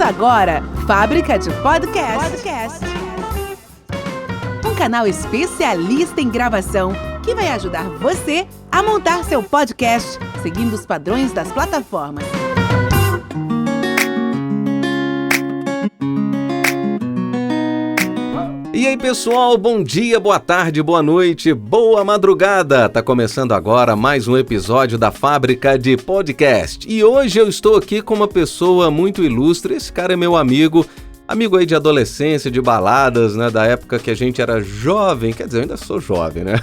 Começa agora, Fábrica de Podcast. Um canal especialista em gravação que vai ajudar você a montar seu podcast seguindo os padrões das plataformas. E aí, pessoal, bom dia, boa tarde, boa noite, boa madrugada. Tá começando agora mais um episódio da Fábrica de Podcast. E hoje eu estou aqui com uma pessoa muito ilustre. Esse cara é meu amigo aí de adolescência, de baladas, né, da época que a gente era jovem. Quer dizer, eu ainda sou jovem, né?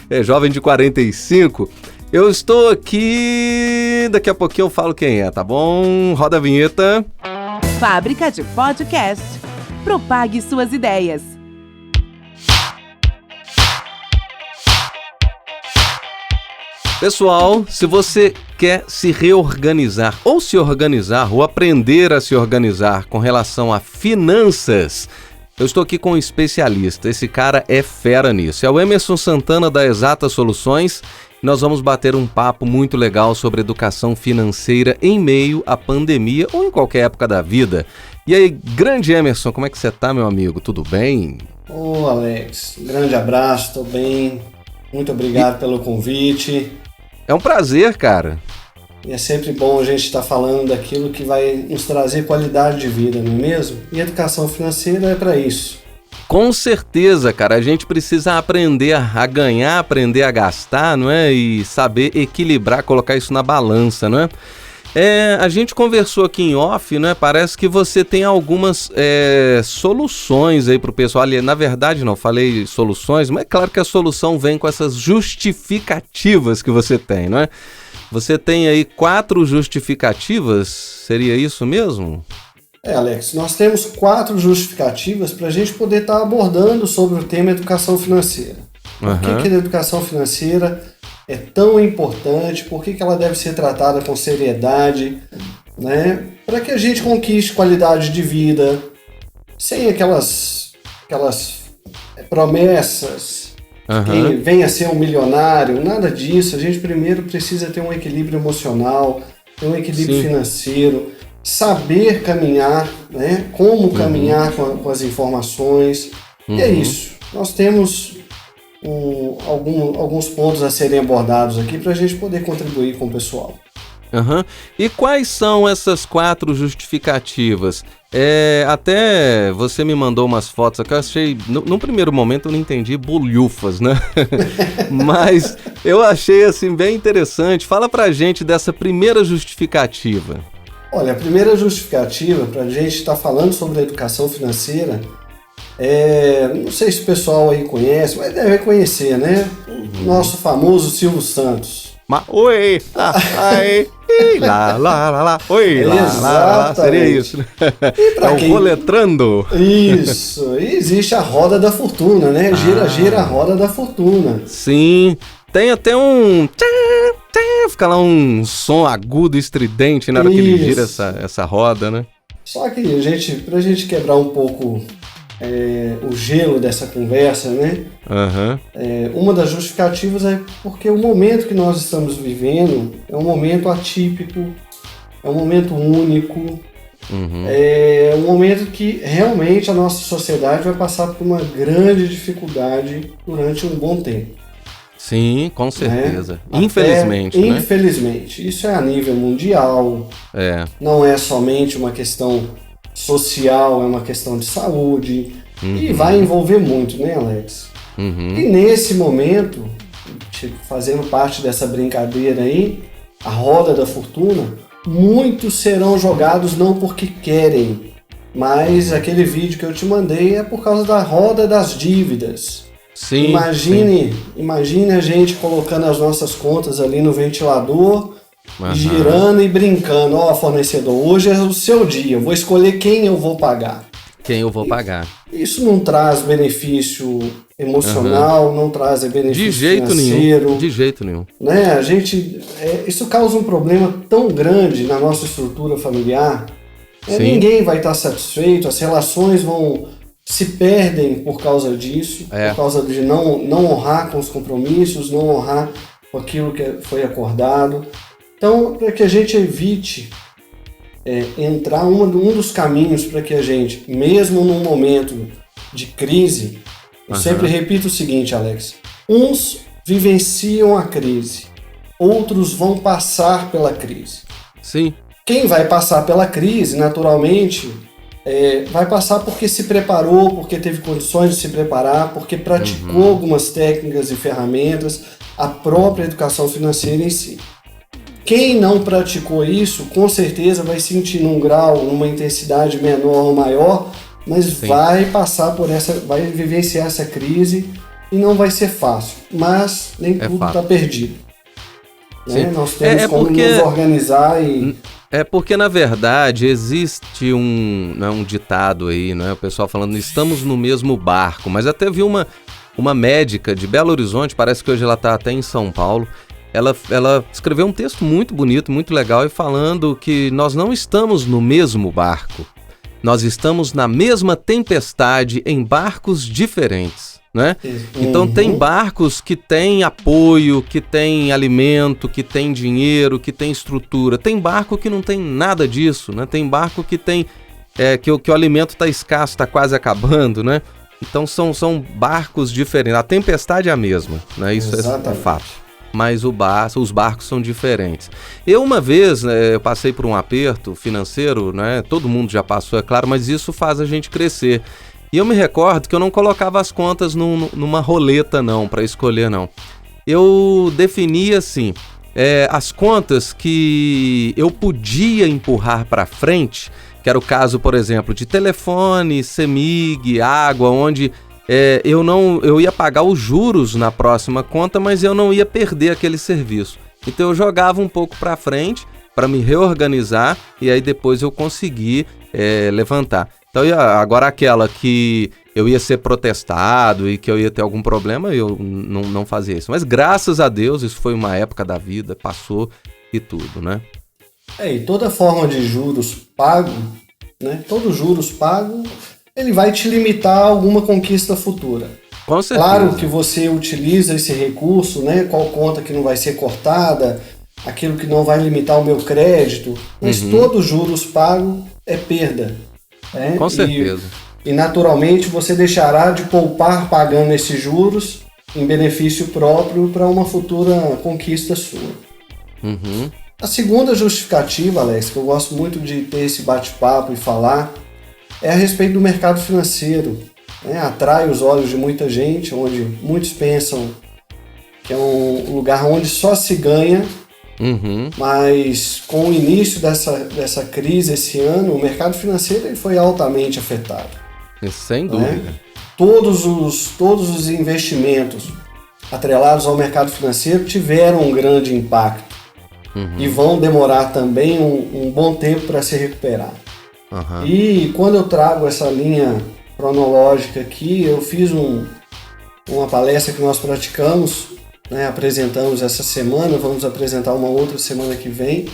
É jovem de 45. Eu estou aqui, daqui a pouquinho eu falo quem é, tá bom? Roda a vinheta. Fábrica de Podcast. Propague suas ideias. Pessoal, se você quer se reorganizar ou aprender a se organizar com relação a finanças, eu estou aqui com um especialista. Esse cara é fera nisso. É o Emerson Santana da Exata Soluções. Nós vamos bater um papo muito legal sobre educação financeira em meio à pandemia ou em qualquer época da vida. E aí, grande Emerson, como é que você tá, meu amigo? Tudo bem? Ô, Alex, grande abraço, tô bem. Muito obrigado pelo convite. É um prazer, cara. E é sempre bom a gente estar falando daquilo que vai nos trazer qualidade de vida, não é mesmo? E educação financeira é para isso. Com certeza, cara, a gente precisa aprender a ganhar, aprender a gastar, não é? E saber equilibrar, colocar isso na balança, não é? A gente conversou aqui em off, né? Parece que você tem algumas soluções aí pro pessoal. Ali, na verdade, não falei soluções, mas é claro que a solução vem com essas justificativas que você tem, não é? Você tem aí 4 justificativas, seria isso mesmo? Alex, nós temos 4 justificativas para a gente poder estar abordando sobre o tema educação financeira. Por que a educação financeira é tão importante, por que ela deve ser tratada com seriedade, né? Para que a gente conquiste qualidade de vida, sem aquelas promessas, que venha a ser um milionário, nada disso. A gente primeiro precisa ter um equilíbrio emocional, ter um equilíbrio financeiro, saber caminhar, né? Como caminhar com as informações. E é isso. Nós temos alguns pontos a serem abordados aqui para a gente poder contribuir com o pessoal. E quais são essas 4 justificativas? Até você me mandou umas fotos que eu achei, num primeiro momento eu não entendi bolhufas, né? Mas eu achei assim bem interessante. Fala pra gente dessa primeira justificativa. Olha, a primeira justificativa para a gente estar falando sobre a educação financeira não sei se o pessoal aí conhece, mas deve conhecer, né? O nosso famoso Silvio Santos. Oi, ai, lá, oi, lá, seria isso, né? Roletrando. Isso, e existe a roda da fortuna, né? Gira a roda da fortuna. Sim, tem até fica lá um som agudo, estridente na hora que ele gira essa roda, né? Só que pra gente quebrar um pouco o gelo dessa conversa, né? Uma das justificativas é porque o momento que nós estamos vivendo é um momento atípico, é um momento único, é um momento que realmente a nossa sociedade vai passar por uma grande dificuldade durante um bom tempo. Sim, com certeza. Infelizmente, né? Infelizmente. Isso é a nível mundial. Não é somente uma questão social, é uma questão de saúde. E vai envolver muito, né, Alex? E nesse momento, fazendo parte dessa brincadeira aí, a roda da fortuna, muitos serão jogados não porque querem, mas aquele vídeo que eu te mandei é por causa da roda das dívidas. Sim, imagine a gente colocando as nossas contas ali no ventilador, girando e brincando. Fornecedor, hoje é o seu dia, eu vou escolher quem eu vou pagar. Isso não traz benefício emocional, não traz benefício financeiro. De jeito nenhum. Né? Isso causa um problema tão grande na nossa estrutura familiar. Ninguém vai estar satisfeito, as relações se perdem por causa disso, por causa de não honrar com os compromissos, não honrar com aquilo que foi acordado. Então, para que a gente evite entrar um dos caminhos para que a gente, mesmo num momento de crise, eu sempre repito o seguinte, Alex, uns vivenciam a crise, outros vão passar pela crise. Sim. Quem vai passar pela crise, naturalmente, vai passar porque se preparou, porque teve condições de se preparar, porque praticou algumas técnicas e ferramentas, a própria educação financeira em si. Quem não praticou isso, com certeza vai sentir num grau, numa intensidade menor ou maior, mas vai passar por vai vivenciar essa crise e não vai ser fácil. Mas nem tudo está perdido. Né? Nós temos como nos organizar e... É porque, na verdade, existe um ditado aí, né? O pessoal falando, estamos no mesmo barco, mas até vi uma médica de Belo Horizonte, parece que hoje ela está até em São Paulo, ela escreveu um texto muito bonito, muito legal, e falando que nós não estamos no mesmo barco, nós estamos na mesma tempestade em barcos diferentes, né? Então tem barcos que têm apoio, que têm alimento, que têm dinheiro, que têm estrutura. Tem barco que não tem nada disso, né? Tem barco que tem que o alimento está escasso, está quase acabando, né? Então são barcos diferentes. A tempestade é a mesma, né? Isso é fato. Mas os barcos são diferentes. Eu uma vez, eu passei por um aperto financeiro, né? Todo mundo já passou, é claro, mas isso faz a gente crescer. E eu me recordo que eu não colocava as contas numa roleta, não, para escolher, não. Eu definia, assim, as contas que eu podia empurrar para frente, que era o caso, por exemplo, de telefone, CEMIG, água, onde eu ia pagar os juros na próxima conta, mas eu não ia perder aquele serviço. Então eu jogava um pouco para frente para me reorganizar e aí depois eu consegui levantar. Então agora aquela que eu ia ser protestado e que eu ia ter algum problema, eu não fazia isso. Mas graças a Deus, isso foi uma época da vida, passou e tudo, né? E toda forma de juros pago, né? Todo juros pago, ele vai te limitar a alguma conquista futura. Com certeza. Claro que você utiliza esse recurso, né? Qual conta que não vai ser cortada, aquilo que não vai limitar o meu crédito, mas todo juros pago é perda. Né? Com certeza. E naturalmente você deixará de poupar pagando esses juros em benefício próprio para uma futura conquista sua. A segunda justificativa, Alex, que eu gosto muito de ter esse bate-papo e falar, é a respeito do mercado financeiro. Né? Atrai os olhos de muita gente, onde muitos pensam que é um lugar onde só se ganha. Mas com o início dessa crise esse ano, o mercado financeiro ele foi altamente afetado. Sem dúvida. Né? Todos os investimentos atrelados ao mercado financeiro tiveram um grande impacto e vão demorar também um bom tempo para se recuperar. E quando eu trago essa linha cronológica aqui, eu fiz uma palestra que nós praticamos, né, apresentamos essa semana, vamos apresentar uma outra semana que vem,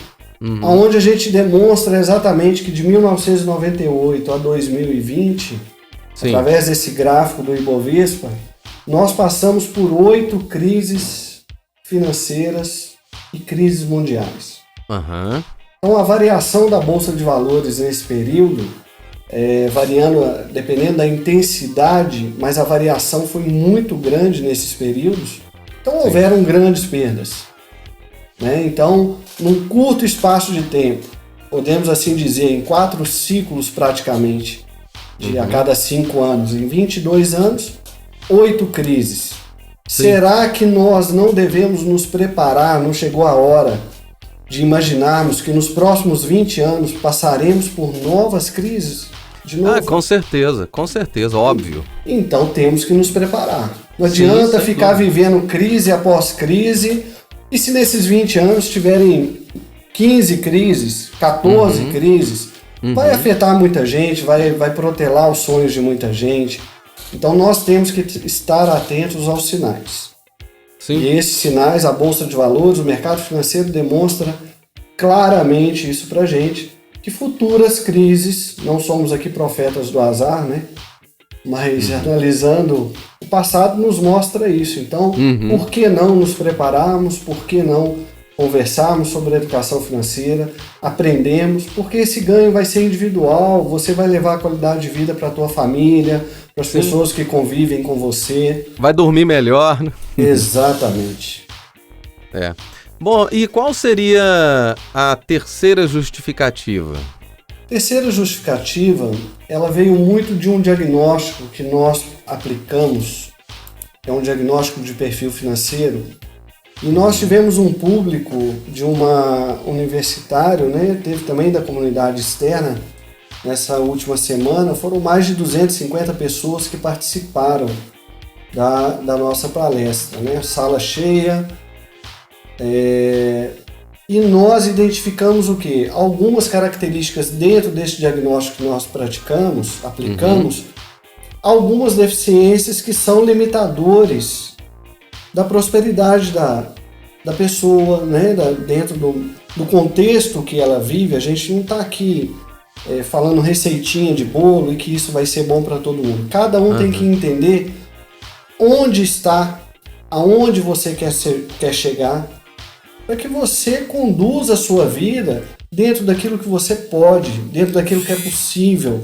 onde a gente demonstra exatamente que de 1998 a 2020, através desse gráfico do Ibovespa, nós passamos por 8 crises financeiras e crises mundiais. Então a variação da Bolsa de Valores nesse período, variando, dependendo da intensidade, mas a variação foi muito grande nesses períodos. Então houveram grandes perdas. Né? Então, num curto espaço de tempo, podemos assim dizer, em 4 ciclos praticamente, a cada 5 anos, em 22 anos, 8 crises. Será que nós não devemos nos preparar, não chegou a hora de imaginarmos que nos próximos 20 anos passaremos por novas crises? De novo? Com certeza, óbvio. Então temos que nos preparar. Não adianta ficar vivendo crise após crise, e se nesses 20 anos tiverem 15 crises, 14 crises, vai afetar muita gente, vai protelar os sonhos de muita gente. Então nós temos que estar atentos aos sinais. E esses sinais, a Bolsa de Valores, o mercado financeiro demonstra claramente isso pra gente, que futuras crises, não somos aqui profetas do azar, né? Mas analisando o passado nos mostra isso. Então, por que não nos prepararmos? Por que não conversarmos sobre a educação financeira, aprendemos, porque esse ganho vai ser individual, você vai levar a qualidade de vida para a tua família, para as pessoas que convivem com você. Vai dormir melhor, né? Exatamente. Bom, e qual seria a terceira justificativa? Terceira justificativa, ela veio muito de um diagnóstico que nós aplicamos, é um diagnóstico de perfil financeiro, e nós tivemos um público de uma universitário, né? Teve também da comunidade externa, nessa última semana, foram mais de 250 pessoas que participaram da nossa palestra, né? Sala cheia, e nós identificamos o quê? Algumas características dentro desse diagnóstico que nós aplicamos, algumas deficiências que são limitadores da prosperidade da pessoa, né? Dentro do contexto que ela vive. A gente não está aqui falando receitinha de bolo e que isso vai ser bom para todo mundo. Cada um tem que entender onde está, aonde você quer chegar, para que você conduza a sua vida dentro daquilo que você pode, dentro daquilo que é possível,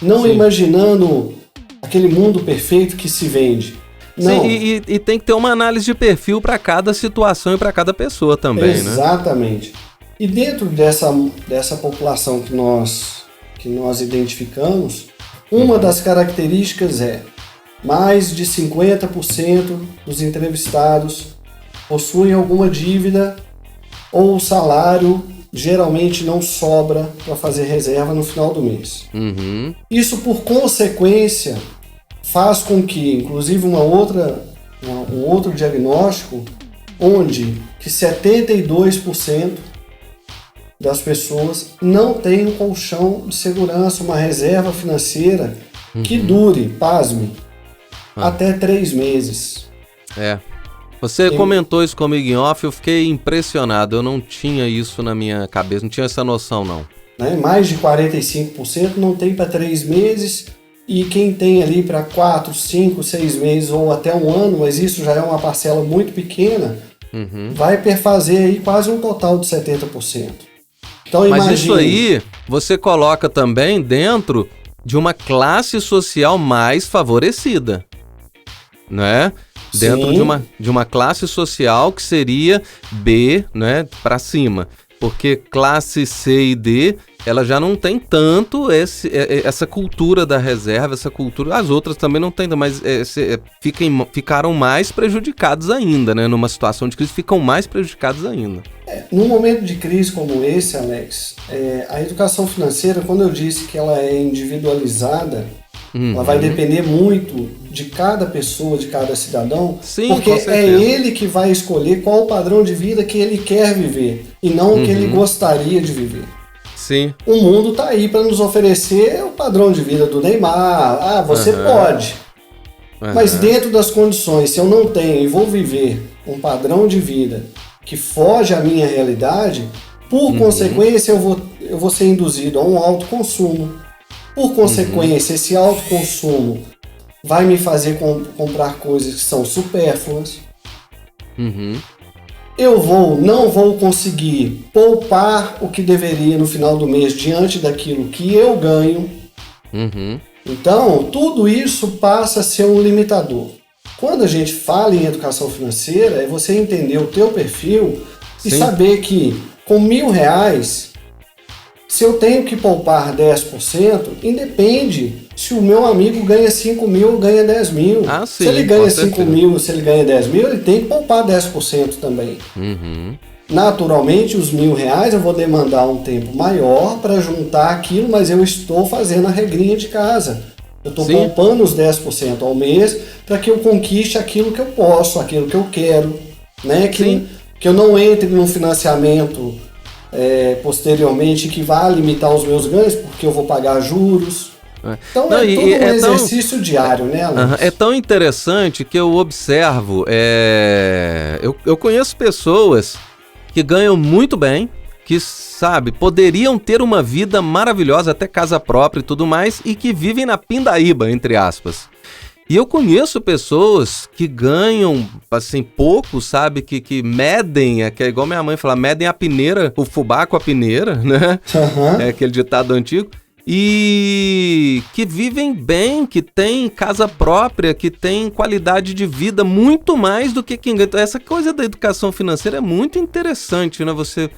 não imaginando aquele mundo perfeito que se vende. Não. Sim, e tem que ter uma análise de perfil para cada situação e para cada pessoa também, né? Exatamente. E dentro dessa população que nós identificamos, uma das características é mais de 50% dos entrevistados possuem alguma dívida ou o salário geralmente não sobra para fazer reserva no final do mês. Isso, por consequência, faz com que, inclusive, um outro diagnóstico, onde que 72% das pessoas não tem um colchão de segurança, uma reserva financeira que dure, pasme, até 3 meses. Você comentou isso comigo em off, eu fiquei impressionado, eu não tinha isso na minha cabeça, não tinha essa noção não. Mais de 45% não tem para 3 meses, e quem tem ali para 4, 5, 6 meses ou até 1 ano, mas isso já é uma parcela muito pequena, vai perfazer aí quase um total de 70%. Então, mas isso aí você coloca também dentro de uma classe social mais favorecida, né? Dentro de uma classe social que seria B, né, para cima. Porque classe C e D, ela já não tem tanto essa cultura da reserva, essa cultura... As outras também não tem, mas ficaram mais prejudicados ainda, né? Numa situação de crise, ficam mais prejudicados ainda. Num momento de crise como esse, Alex, a educação financeira, quando eu disse que ela é individualizada, ela vai depender muito de cada pessoa, de cada cidadão, porque é ele que vai escolher qual o padrão de vida que ele quer viver e não o que ele gostaria de viver. Sim. O mundo está aí para nos oferecer o padrão de vida do Neymar. Você pode. Mas dentro das condições, se eu não tenho e vou viver um padrão de vida que foge à minha realidade, por consequência eu vou ser induzido a um alto consumo. Por consequência, esse alto consumo vai me fazer comprar coisas que são supérfluas. Eu não vou conseguir poupar o que deveria no final do mês diante daquilo que eu ganho. Então, tudo isso passa a ser um limitador. Quando a gente fala em educação financeira, é você entender o teu perfil e saber que com R$1.000, se eu tenho que poupar 10%, independe se o meu amigo ganha 5 mil ou ganha 10 mil. Se ele ganha 5 mil, se ele ganha 10 mil, ele tem que poupar 10% também. Naturalmente, os R$1.000 eu vou demandar um tempo maior para juntar aquilo, mas eu estou fazendo a regrinha de casa. Eu estou poupando os 10% ao mês para que eu conquiste aquilo que eu posso, aquilo que eu quero, né? Que eu não entre num financiamento posteriormente que vá limitar os meus ganhos, porque eu vou pagar juros. Então todo um exercício diário, né, Alex? É tão interessante que eu observo, eu conheço pessoas que ganham muito bem, que, poderiam ter uma vida maravilhosa, até casa própria e tudo mais, e que vivem na pindaíba, entre aspas. E eu conheço pessoas que ganham, assim, pouco, sabe? Que medem, que é igual minha mãe fala, medem a peneira, o fubá com a peneira, né? Uhum. É aquele ditado antigo. E que vivem bem, que tem casa própria, que tem qualidade de vida muito mais do que quem ganha. Então, essa coisa da educação financeira é muito interessante, né? Você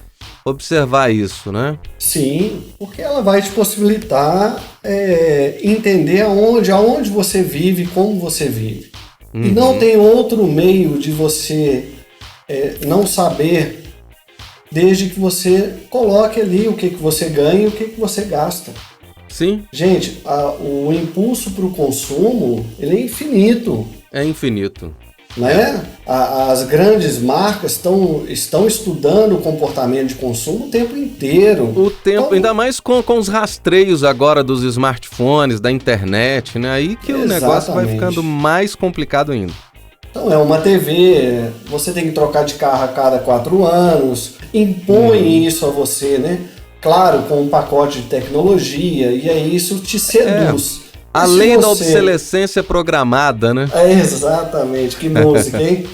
observar isso, né? Sim, porque ela vai te possibilitar entender aonde você vive, como você vive. Uhum. E não tem outro meio de você não saber, desde que você coloque ali o que você ganha e o que você gasta. Sim. Gente, o impulso para o consumo, ele é infinito. É infinito. Né? As grandes marcas estão estudando o comportamento de consumo o tempo inteiro. Então, ainda mais com os rastreios agora dos smartphones, da internet, né? Aí que o negócio vai ficando mais complicado ainda. Então é uma TV, você tem que trocar de carro a cada 4 anos, impõe isso a você, né? Claro, com um pacote de tecnologia, e aí isso te seduz. A lei da obsolescência programada, né? Exatamente, que música, hein?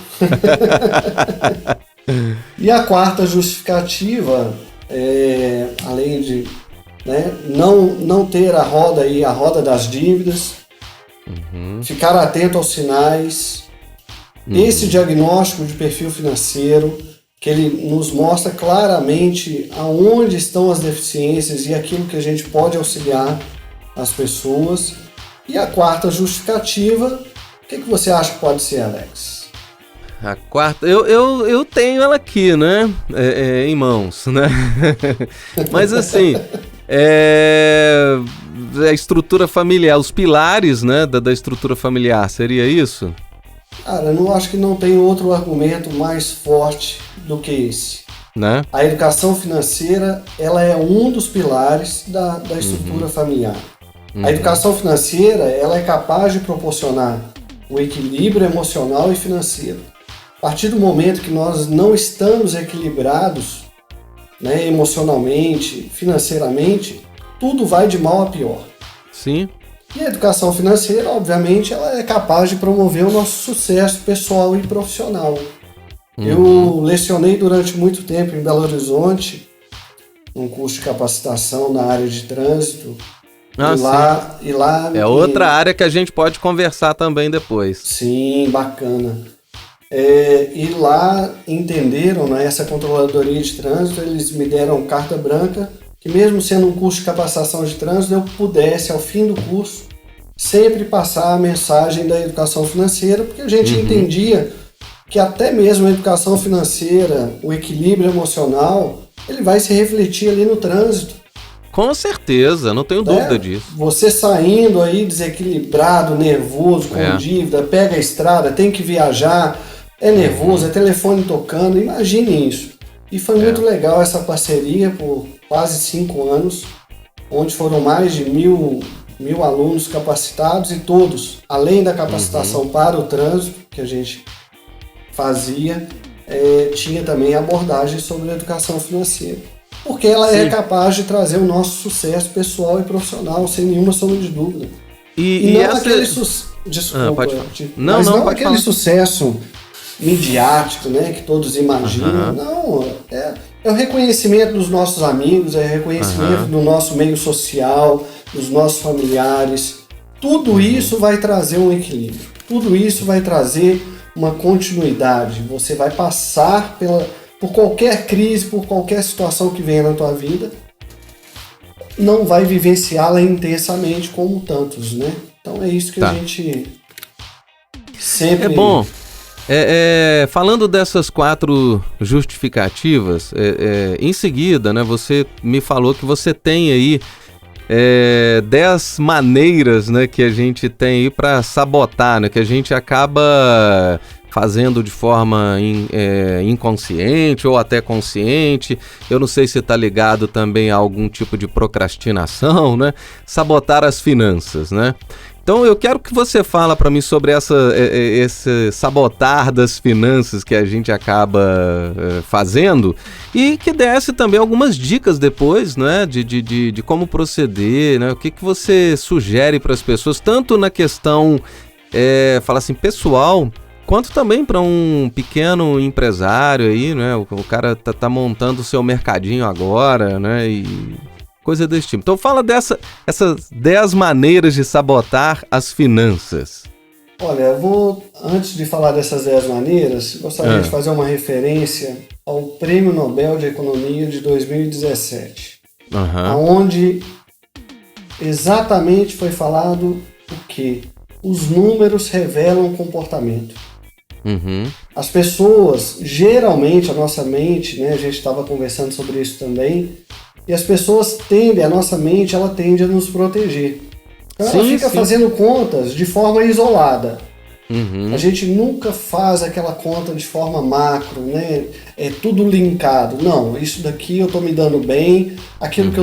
E a quarta justificativa, além de não ter a roda das dívidas, ficar atento aos sinais, esse diagnóstico de perfil financeiro, que ele nos mostra claramente aonde estão as deficiências e aquilo que a gente pode auxiliar as pessoas. E a quarta justificativa, o que você acha que pode ser, Alex? A quarta, eu tenho ela aqui, né? Em mãos, né? Mas assim, a estrutura familiar, os pilares, né, da estrutura familiar, seria isso? Cara, eu acho que não tem outro argumento mais forte do que esse. Né? A educação financeira, ela é um dos pilares da estrutura familiar. A educação financeira, ela é capaz de proporcionar o equilíbrio emocional e financeiro. A partir do momento que nós não estamos equilibrados, né, emocionalmente, financeiramente, tudo vai de mal a pior. Sim. E a educação financeira, obviamente, ela é capaz de promover o nosso sucesso pessoal e profissional. Eu lecionei durante muito tempo em Belo Horizonte, um curso de capacitação na área de trânsito. E lá é outra área que a gente pode conversar também depois. Sim, bacana. E lá entenderam, né, essa controladoria de trânsito, eles me deram carta branca, que mesmo sendo um curso de capacitação de trânsito, eu pudesse, ao fim do curso, sempre passar a mensagem da educação financeira, porque a gente entendia que até mesmo a educação financeira, o equilíbrio emocional, ele vai se refletir ali no trânsito. Com certeza, não tenho dúvida disso. Você saindo aí desequilibrado, nervoso, com dívida, pega a estrada, tem que viajar, é nervoso, é telefone tocando, imagine isso. E foi muito legal essa parceria por quase 5 anos, onde foram mais de 1.000 alunos capacitados e todos, além da capacitação para o trânsito, que a gente fazia, tinha também abordagem sobre a educação financeira. Porque ela é capaz de trazer o nosso sucesso pessoal e profissional, sem nenhuma sombra de dúvida. E não aquele Desculpa, não aquele sucesso midiático, né, que todos imaginam. Não, é o reconhecimento dos nossos amigos, é o reconhecimento do nosso meio social, dos nossos familiares. Tudo isso vai trazer um equilíbrio. Tudo isso vai trazer uma continuidade. Você vai passar por qualquer crise, por qualquer situação que venha na tua vida, não vai vivenciá-la intensamente como tantos, né? Então é isso que a gente sempre... É bom. Falando dessas 4 justificativas, em seguida, né, você me falou que você tem aí 10 maneiras, né, que a gente tem aí para sabotar, né, que a gente acaba fazendo de forma inconsciente ou até consciente. Eu não sei se está ligado também a algum tipo de procrastinação, né? Sabotar as finanças, né? Então eu quero que você fale para mim sobre esse sabotar das finanças que a gente acaba fazendo e que desse também algumas dicas depois, né, de como proceder, né? O que você sugere para as pessoas, tanto na questão fala assim, pessoal, quanto também para um pequeno empresário aí, né? O cara tá montando o seu mercadinho agora, né? E coisa desse tipo. Então fala essas 10 maneiras de sabotar as finanças. Olha, eu vou, antes de falar dessas 10 maneiras, gostaria de fazer uma referência ao Prêmio Nobel de Economia de 2017, onde exatamente foi falado o que os números revelam comportamento. As pessoas, geralmente, a nossa mente, né, a gente estava conversando sobre isso também, e as pessoas tendem, a nossa mente, ela tende a nos proteger. Então ela fica fazendo contas de forma isolada. A gente nunca faz aquela conta de forma macro, né? É tudo linkado. Não, isso daqui eu estou me dando bem, aquilo que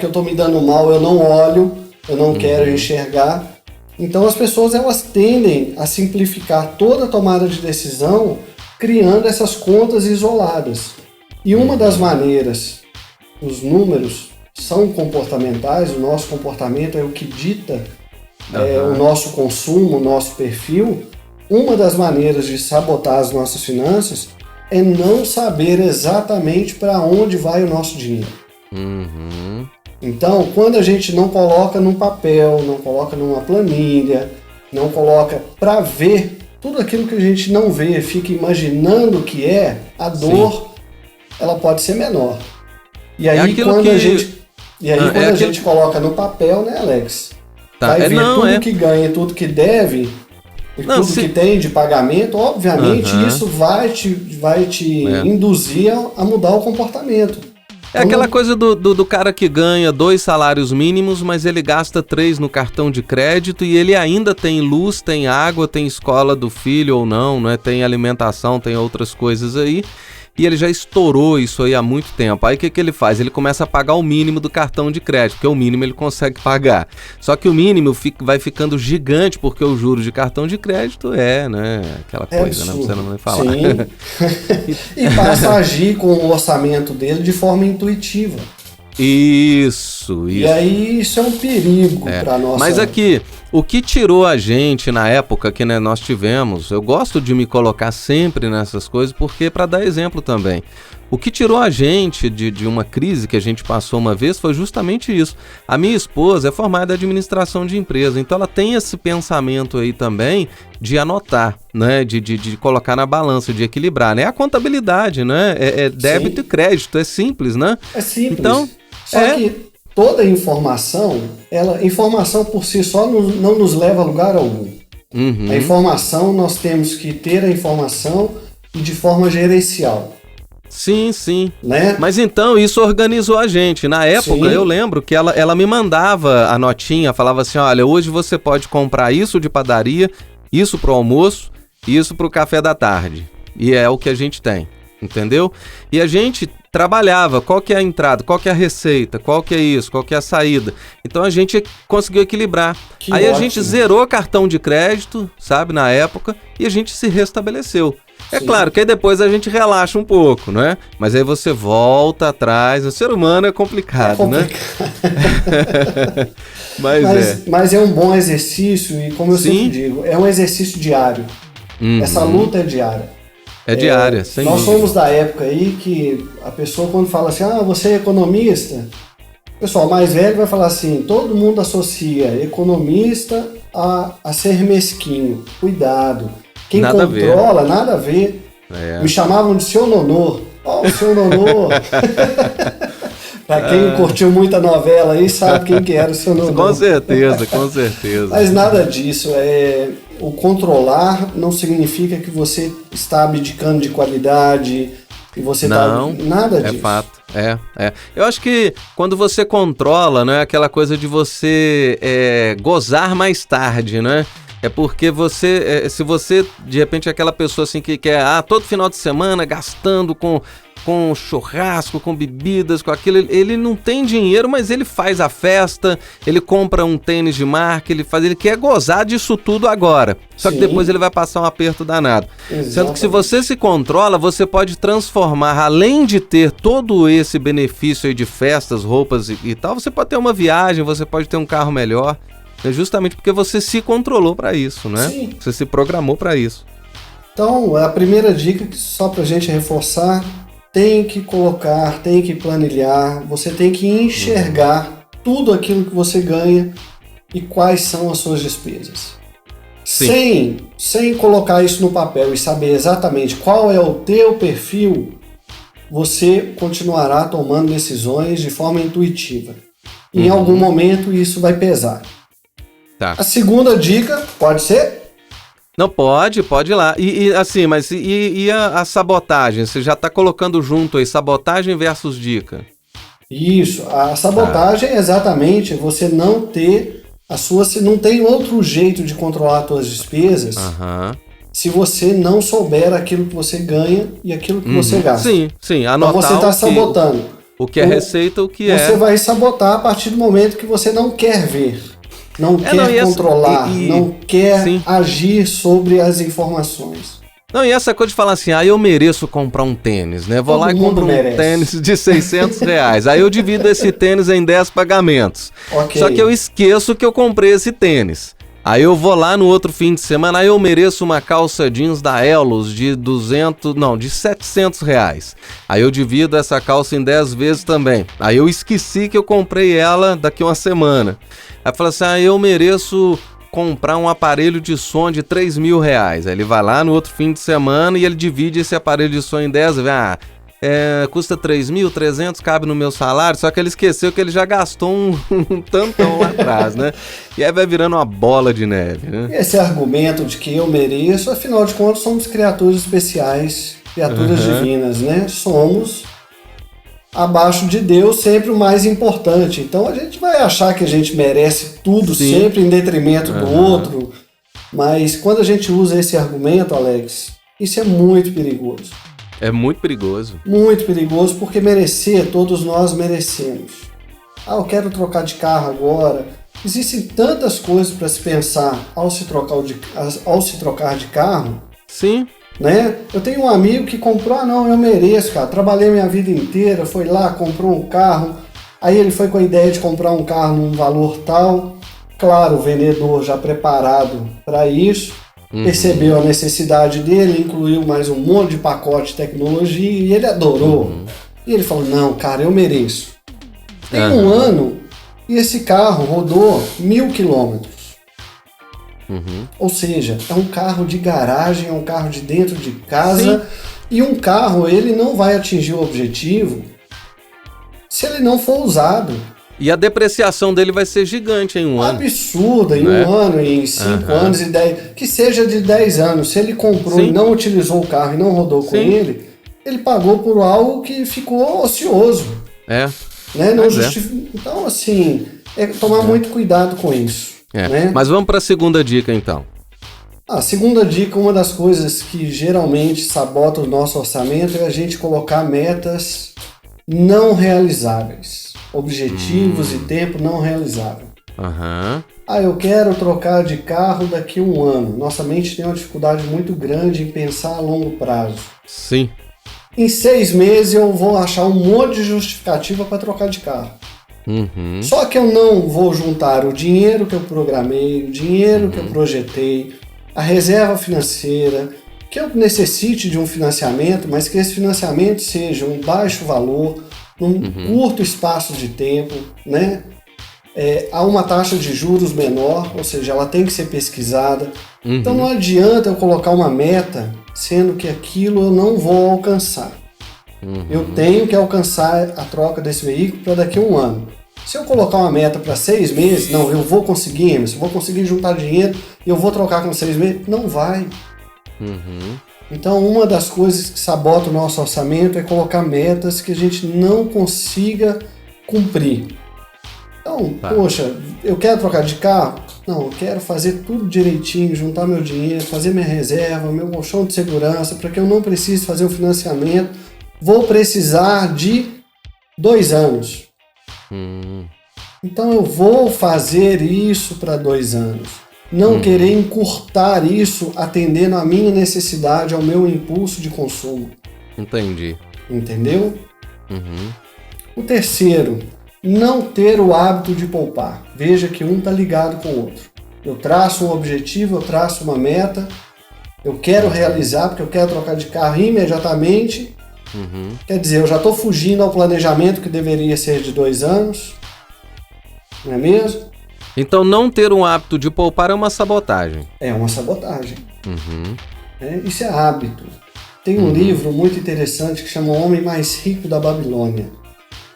eu estou me dando mal eu não olho, eu não quero enxergar. Então as pessoas elas tendem a simplificar toda a tomada de decisão criando essas contas isoladas. E uma das maneiras, os números são comportamentais, o nosso comportamento é o que dita o nosso consumo, o nosso perfil. Uma das maneiras de sabotar as nossas finanças é não saber exatamente para onde vai o nosso dinheiro. Então, quando a gente não coloca num papel, não coloca numa planilha, não coloca para ver tudo aquilo que a gente não vê, fica imaginando o que é, a dor, ela pode ser menor. E aí, quando a gente coloca no papel, né, Alex? Vai ver tudo que ganha, tudo que deve, que tem de pagamento, obviamente isso vai te induzir a mudar o comportamento. É aquela coisa do cara que ganha 2 salários mínimos, mas ele gasta 3 no cartão de crédito e ele ainda tem luz, tem água, tem escola do filho ou não, né? Tem alimentação, tem outras coisas aí. E ele já estourou isso aí há muito tempo. Aí o que ele faz? Ele começa a pagar o mínimo do cartão de crédito, porque o mínimo ele consegue pagar. Só que o mínimo vai ficando gigante, porque o juros de cartão de crédito né? Aquela coisa, né? Você não vai falar. Sim. E passa a agir com o orçamento dele de forma intuitiva. Isso. E aí isso é um perigo para nossa... Mas aqui, o que tirou a gente na época que nós tivemos, eu gosto de me colocar sempre nessas coisas, porque para dar exemplo também. O que tirou a gente de uma crise que a gente passou uma vez foi justamente isso. A minha esposa é formada em administração de empresa, então ela tem esse pensamento aí também de anotar, né? De colocar na balança, de equilibrar, né? A contabilidade, né? É débito e crédito, é simples, né? É simples. Então, só que toda informação por si só não nos leva a lugar algum. A informação, nós temos que ter a informação e de forma gerencial. Sim. Né? Mas então isso organizou a gente. Na época eu lembro que ela me mandava a notinha, falava assim, olha, hoje você pode comprar isso de padaria, isso pro almoço, isso pro café da tarde. E é o que a gente tem, entendeu? E a gente trabalhava, qual que é a entrada, qual que é a receita, qual que é isso, qual que é a saída. Então a gente conseguiu equilibrar. Aí a gente zerou cartão de crédito, sabe, na época, e a gente se restabeleceu. É claro que aí depois a gente relaxa um pouco, né? Mas aí você volta atrás. O ser humano é complicado, né? Mas é um bom exercício e, como eu sempre digo, é um exercício diário. Essa luta é diária. É diária, sem Nós dúvida. somos da época aí que a pessoa quando fala assim, você é economista, o pessoal mais velho vai falar assim, todo mundo associa economista a ser mesquinho. Cuidado. Quem nada controla, nada a ver. Me chamavam de seu Nonô. O seu Nonô. Pra quem curtiu muita novela aí, sabe quem que era o seu Nonô. Com certeza. Mas nada disso. O controlar não significa que você está abdicando de qualidade, que você nada disso. É fato. Eu acho que quando você controla, né, aquela coisa de você gozar mais tarde, né? É porque se você, de repente, é aquela pessoa assim que quer todo final de semana gastando com churrasco, com bebidas, com aquilo, ele não tem dinheiro, mas ele faz a festa, ele compra um tênis de marca, ele quer gozar disso tudo agora. Só que depois ele vai passar um aperto danado. Exatamente. Sendo que se você se controla, você pode transformar, além de ter todo esse benefício aí de festas, roupas e tal, você pode ter uma viagem, você pode ter um carro melhor. Justamente porque você se controlou para isso, né? Sim. Você se programou para isso. Então, a primeira dica, só para a gente reforçar, tem que colocar, tem que planilhar, você tem que enxergar tudo aquilo que você ganha e quais são as suas despesas. Sem colocar isso no papel e saber exatamente qual é o teu perfil, você continuará tomando decisões de forma intuitiva. Em algum momento isso vai pesar. Tá. A segunda dica, pode ser? Não, pode ir lá. E assim, mas a sabotagem? Você já está colocando junto aí, sabotagem versus dica. Isso, a sabotagem é exatamente você não ter não tem outro jeito de controlar as suas despesas se você não souber aquilo que você ganha e aquilo que você gasta. Sim, anotar. Então você está sabotando. O que é receita, o que é... Você vai sabotar a partir do momento que você não quer ver. Não quer controlar, não quer agir sobre as informações. Não, e essa coisa de falar assim, eu mereço comprar um tênis, né? Vou lá e compro um tênis de R$600. Aí eu divido esse tênis em 10 pagamentos. Okay. Só que eu esqueço que eu comprei esse tênis. Aí eu vou lá no outro fim de semana, aí eu mereço uma calça jeans da Elos de R$700. Aí eu divido essa calça em 10 vezes também. Aí eu esqueci que eu comprei ela daqui uma semana. Aí fala assim, eu mereço comprar um aparelho de som de R$3.000. Aí ele vai lá no outro fim de semana e ele divide esse aparelho de som em 10 vezes. Custa 3.300, cabe no meu salário, só que ele esqueceu que ele já gastou um tantão lá atrás, né? E aí vai virando uma bola de neve, né? Esse argumento de que eu mereço, afinal de contas, somos criaturas especiais, criaturas divinas, né? Somos, abaixo de Deus, sempre o mais importante. Então a gente vai achar que a gente merece tudo sempre em detrimento do outro, mas quando a gente usa esse argumento, Alex, isso é muito perigoso. É muito perigoso. Muito perigoso, porque merecer, todos nós merecemos. Eu quero trocar de carro agora. Existem tantas coisas para se pensar ao se trocar de carro. Sim. Né? Eu tenho um amigo que comprou, eu mereço, cara. Trabalhei minha vida inteira, foi lá, comprou um carro. Aí ele foi com a ideia de comprar um carro num valor tal. Claro, o vendedor já preparado para isso. Percebeu a necessidade dele, incluiu mais um monte de pacote de tecnologia e ele adorou. E ele falou, não, cara, eu mereço. Tem um ano e esse carro rodou 1.000 quilômetros. Ou seja, é um carro de garagem, é um carro de dentro de casa. E um carro, ele não vai atingir o objetivo se ele não for usado. E a depreciação dele vai ser gigante em um ano. Absurda, em um ano, em 5 anos e 10. Que seja de 10 anos. Se ele comprou e não utilizou o carro e não rodou com ele pagou por algo que ficou ocioso. Né? Não Então, assim, tomar muito cuidado com isso. Né? Mas vamos para a segunda dica, então. A segunda dica, uma das coisas que geralmente sabota o nosso orçamento é a gente colocar metas não realizáveis. Objetivos e tempo não realizável. Eu quero trocar de carro daqui a um ano. Nossa mente tem uma dificuldade muito grande em pensar a longo prazo. Sim. Em 6 meses eu vou achar um monte de justificativa para trocar de carro. Só que eu não vou juntar o dinheiro que eu programei, o dinheiro que eu projetei, a reserva financeira, que eu necessite de um financiamento, mas que esse financiamento seja um baixo valor, num curto espaço de tempo, né? Há uma taxa de juros menor, ou seja, ela tem que ser pesquisada. Então não adianta eu colocar uma meta, sendo que aquilo eu não vou alcançar. Eu tenho que alcançar a troca desse veículo para daqui a um ano. Se eu colocar uma meta para 6 meses, não, eu vou conseguir, Emerson, vou conseguir juntar dinheiro e eu vou trocar com 6 meses, não vai. Então, uma das coisas que sabota o nosso orçamento é colocar metas que a gente não consiga cumprir. Então, poxa, eu quero trocar de carro? Não, eu quero fazer tudo direitinho, juntar meu dinheiro, fazer minha reserva, meu colchão de segurança, para que eu não precise fazer um financiamento. Vou precisar de 2 anos. Então, eu vou fazer isso para 2 anos. Não querer encurtar isso atendendo à minha necessidade, ao meu impulso de consumo. Entendi. Entendeu? O terceiro, não ter o hábito de poupar. Veja que um está ligado com o outro. Eu traço um objetivo, eu traço uma meta, eu quero realizar porque eu quero trocar de carro imediatamente. Quer dizer, eu já estou fugindo ao planejamento que deveria ser de 2 anos, não é mesmo? Então não ter um hábito de poupar é uma sabotagem. É uma sabotagem. Isso é hábito. Tem um livro muito interessante que chama O Homem Mais Rico da Babilônia.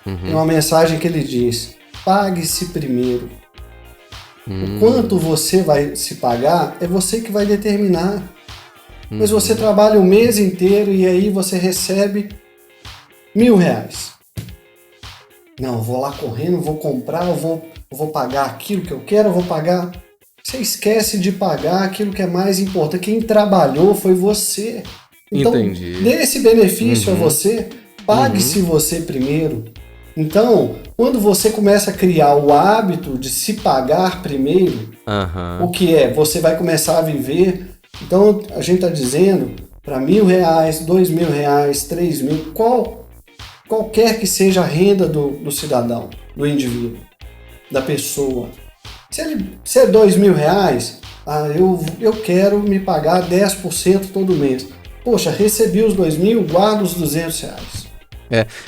Tem uma mensagem que ele diz: pague-se primeiro. O quanto você vai se pagar é você que vai determinar. Mas você trabalha o mês inteiro e aí você recebe R$1.000. Não, eu vou lá correndo, vou comprar, eu vou pagar aquilo que eu quero, eu vou pagar. Você esquece de pagar aquilo que é mais importante. Quem trabalhou foi você. Então, entendi. Dê esse benefício a você, pague-se você primeiro. Então, quando você começa a criar o hábito de se pagar primeiro, o que é? Você vai começar a viver. Então, a gente está dizendo, para R$1.000, R$2.000, R$3.000, qualquer que seja a renda do cidadão, do indivíduo, da pessoa. Se é R$2.000, eu quero me pagar 10% todo mês. Poxa, recebi os 2.000, guardo os R$200.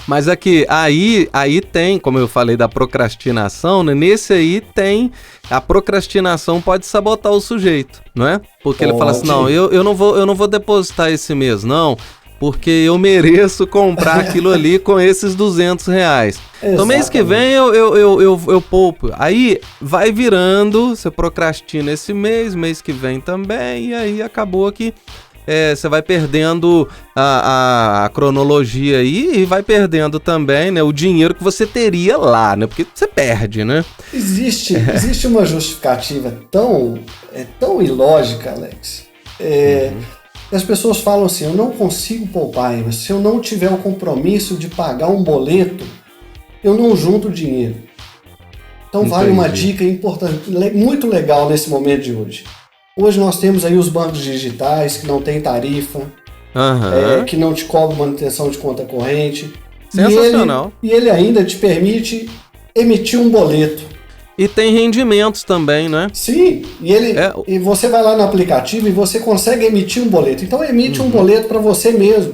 Mas aqui, aí tem, como eu falei da procrastinação, né? Nesse aí tem, a procrastinação pode sabotar o sujeito, não é? Porque ele fala assim, não, eu não vou depositar esse mês, não, porque eu mereço comprar aquilo ali com esses R$200. Então mês que vem eu poupo. Aí vai virando, você procrastina esse mês que vem também, e aí acabou que você vai perdendo a cronologia aí e vai perdendo também, né, o dinheiro que você teria lá, né? Porque você perde, né? Existe uma justificativa tão ilógica, Alex. As pessoas falam assim, eu não consigo poupar, mas se eu não tiver o compromisso de pagar um boleto, eu não junto dinheiro. Então vale uma dica importante, muito legal nesse momento de hoje. Hoje nós temos aí os bancos digitais que não tem tarifa, que não te cobram manutenção de conta corrente. Sensacional. E ele ainda te permite emitir um boleto. E tem rendimentos também, né? Sim, e você vai lá no aplicativo e você consegue emitir um boleto. Então emite um boleto para você mesmo.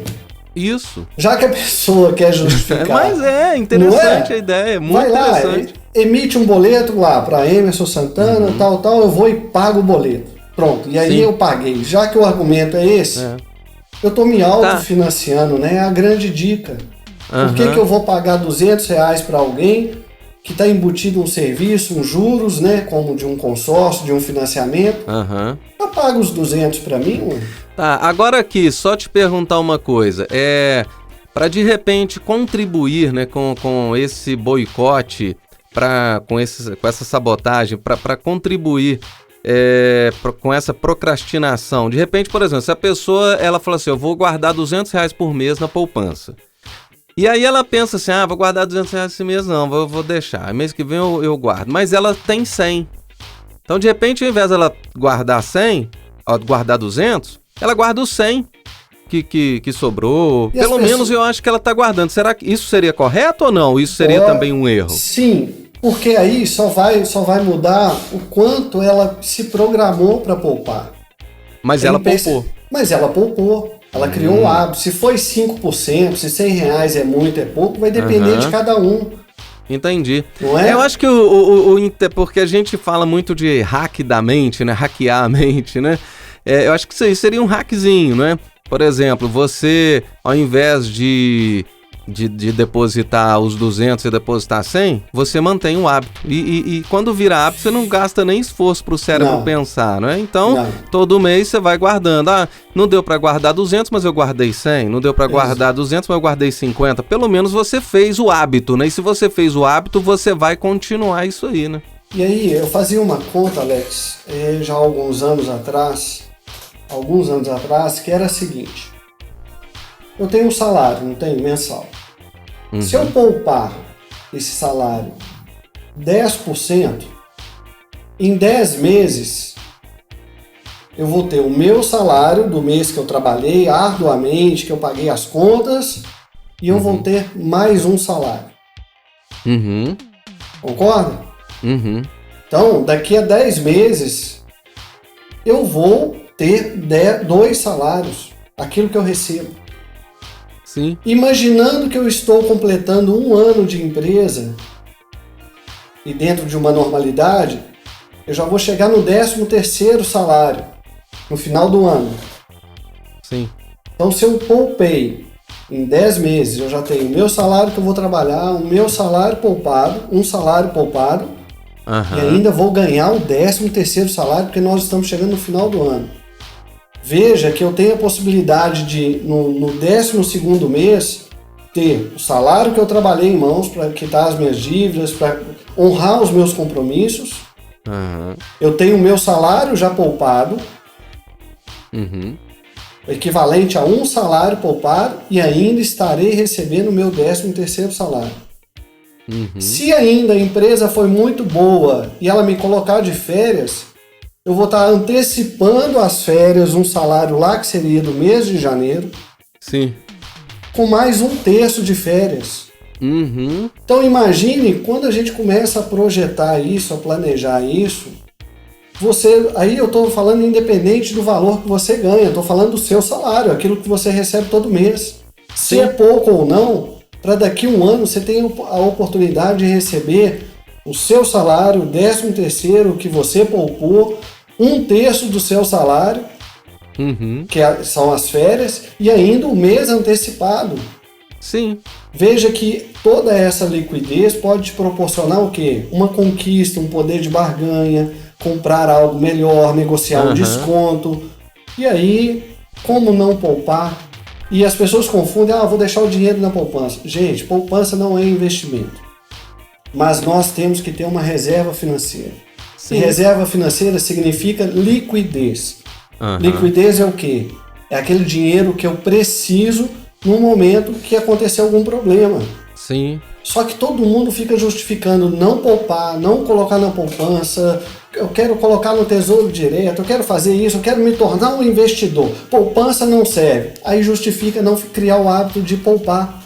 Isso. Já que a pessoa quer justificar. Mas interessante a ideia, muito vai lá, interessante. Emite um boleto lá para Emerson Santana, tal, eu vou e pago o boleto. Pronto, e aí eu paguei. Já que o argumento é esse, eu tô me autofinanciando, né? É a grande dica. Por que eu vou pagar R$200 para alguém que está embutido um serviço, uns juros, né? Como de um consórcio, de um financiamento. Eu pago os 200 para mim, ué. Tá, agora aqui, só te perguntar uma coisa. Para de repente contribuir, né, com esse boicote, com essa sabotagem, para contribuir com essa procrastinação. De repente, por exemplo, se a pessoa ela fala assim, eu vou guardar R$200 por mês na poupança. E aí ela pensa assim, vou guardar R$200 esse mês não, vou deixar. Mês que vem eu guardo. Mas ela tem 100. Então, de repente, ao invés dela guardar 100, guardar 200, ela guarda os 100 que sobrou. E pelo menos eu acho que ela está guardando. Será que isso seria correto ou não? Isso seria também um erro? Sim. Porque aí só vai mudar o quanto ela se programou para poupar. Mas ela poupou. Mas ela poupou. Ela criou um hábito. Se foi 5%, se R$100 é muito, é pouco, vai depender de cada um. Entendi. Não é? Eu acho que porque a gente fala muito de hack da mente, né? Hackear a mente, né? Eu acho que isso aí seria um hackzinho, né? Por exemplo, você, ao invés de depositar os 200 e depositar 100, você mantém o hábito. E quando vira hábito, você não gasta nem esforço para o cérebro pensar, né? Então, todo mês você vai guardando. Não deu para guardar 200, mas eu guardei 100. Não deu para guardar 200, mas eu guardei 50. Pelo menos você fez o hábito, né? E se você fez o hábito, você vai continuar isso aí, né? E aí, eu fazia uma conta, Alex, já há alguns anos atrás, que era a seguinte. Eu tenho um salário, não tenho? Mensal. Se eu poupar esse salário 10%, em 10 meses, eu vou ter o meu salário do mês que eu trabalhei arduamente, que eu paguei as contas, e eu vou ter mais um salário. Concorda? Uhum. Então, daqui a 10 meses, eu vou ter 2 salários, aquilo que eu recebo. Sim. Imaginando que eu estou completando 1 ano de empresa e dentro de uma normalidade, eu já vou chegar no 13º salário no final do ano. Sim. Então, se eu poupei em 10 meses, eu já tenho o meu salário que eu vou trabalhar, o meu salário poupado, um salário poupado, e ainda vou ganhar o 13º salário, porque nós estamos chegando no final do ano. Veja que eu tenho a possibilidade de, no 12º mês, ter o salário que eu trabalhei em mãos para quitar as minhas dívidas, para honrar os meus compromissos. Eu tenho o meu salário já poupado, equivalente a um salário poupado, e ainda estarei recebendo o meu 13º salário. Se ainda a empresa foi muito boa e ela me colocar de férias, eu vou estar antecipando as férias, um salário lá que seria do mês de janeiro, sim, com mais 1/3 de férias. Então imagine, quando a gente começa a projetar isso, a planejar isso, aí eu estou falando independente do valor que você ganha, estou falando do seu salário, aquilo que você recebe todo mês. Se é pouco ou não, para daqui a 1 ano você tem a oportunidade de receber o seu salário, o 13º que você poupou, 1/3 do seu salário, que são as férias, e ainda o mês antecipado. Sim. Veja que toda essa liquidez pode te proporcionar o quê? Uma conquista, um poder de barganha, comprar algo melhor, negociar um desconto. E aí, como não poupar? E as pessoas confundem, vou deixar o dinheiro na poupança. Gente, poupança não é investimento. Mas nós temos que ter uma reserva financeira. Sim. E reserva financeira significa liquidez. Liquidez é o quê? É aquele dinheiro que eu preciso no momento que acontecer algum problema. Sim. Só que todo mundo fica justificando não poupar, não colocar na poupança, eu quero colocar no tesouro direto, eu quero fazer isso, eu quero me tornar um investidor. Poupança não serve. Aí justifica não criar o hábito de poupar.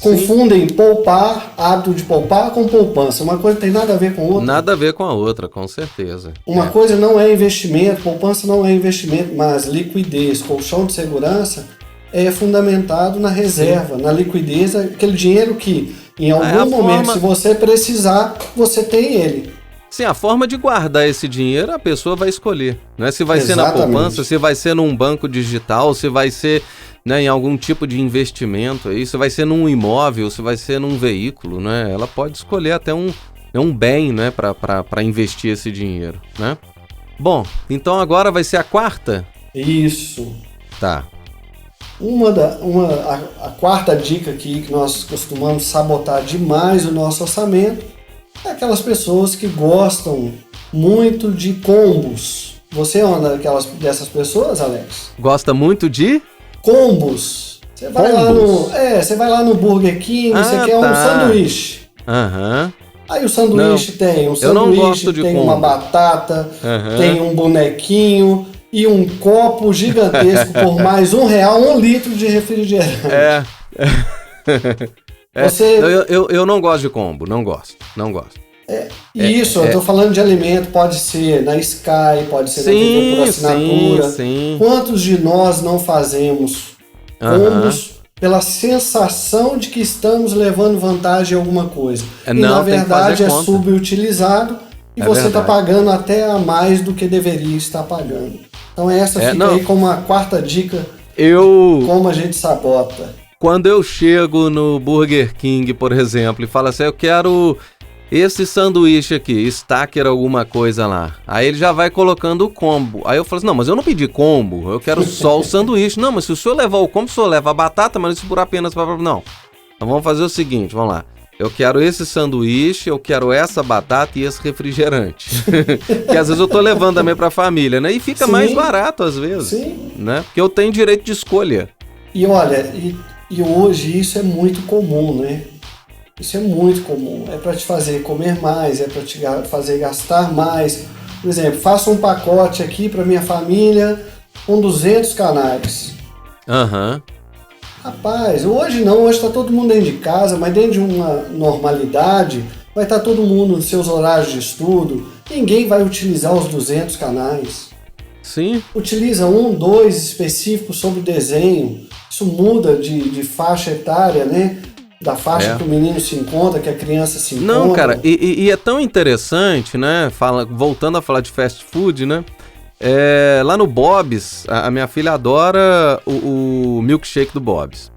Confundem poupar, hábito de poupar, com poupança. Uma coisa tem nada a ver com a outra. Nada a ver com a outra, com certeza. Uma coisa não é investimento, poupança não é investimento, mas liquidez, colchão de segurança é fundamentado na reserva, na liquidez, aquele dinheiro que em algum momento, se você precisar, você tem ele. Sim, a forma de guardar esse dinheiro a pessoa vai escolher. Não é se vai ser na poupança, se vai ser num banco digital, se vai ser, né, em algum tipo de investimento, se vai ser num imóvel, se vai ser num veículo, né? Ela pode escolher até um bem, né, para investir esse dinheiro, né? Bom, então agora vai ser a quarta? Isso. Tá. A quarta dica aqui que nós costumamos sabotar demais o nosso orçamento é aquelas pessoas que gostam muito de combos. Você é uma dessas pessoas, Alex? Gosta muito de? Combos. Você vai lá no Burger King, você quer um sanduíche. Aí o sanduíche tem um sanduíche, tem uma batata, tem um bonequinho e um copo gigantesco por mais R$1, 1 litro de refrigerante. Eu não gosto de combo, não gosto. Eu tô falando de alimento, pode ser na Sky, pode ser na TV por assinatura. Sim. Quantos de nós não fazemos combos pela sensação de que estamos levando vantagem em alguma coisa? E na verdade é subutilizado e você está pagando até a mais do que deveria estar pagando. Então essa fica aí como a quarta dica, como a gente sabota. Quando eu chego no Burger King, por exemplo, e falo assim, eu quero esse sanduíche aqui, stacker alguma coisa lá. Aí ele já vai colocando o combo. Aí eu falo assim, não, mas eu não pedi combo, eu quero só o sanduíche. Não, mas se o senhor levar o combo, o senhor leva a batata, mas isso por apenas... Não, então vamos fazer o seguinte, vamos lá. Eu quero esse sanduíche, eu quero essa batata e esse refrigerante. Que às vezes eu tô levando também pra família, né? E fica mais barato às vezes, né? Porque eu tenho direito de escolha. E olha, e hoje isso é muito comum, né? Isso é muito comum. É para te fazer comer mais, é para te fazer gastar mais. Por exemplo, faça um pacote aqui para minha família com 200 canais. Rapaz, hoje não, hoje está todo mundo dentro de casa, mas dentro de uma normalidade, vai estar todo mundo nos seus horários de estudo, ninguém vai utilizar os 200 canais. Sim. Utiliza 1, 2 específicos sobre desenho, isso muda de faixa etária, né? Da faixa que o menino se encontra, que a criança se encontra. Não, cara, e é tão interessante, né? Voltando a falar de fast food, né? Lá no Bob's, a minha filha adora o milkshake do Bob's.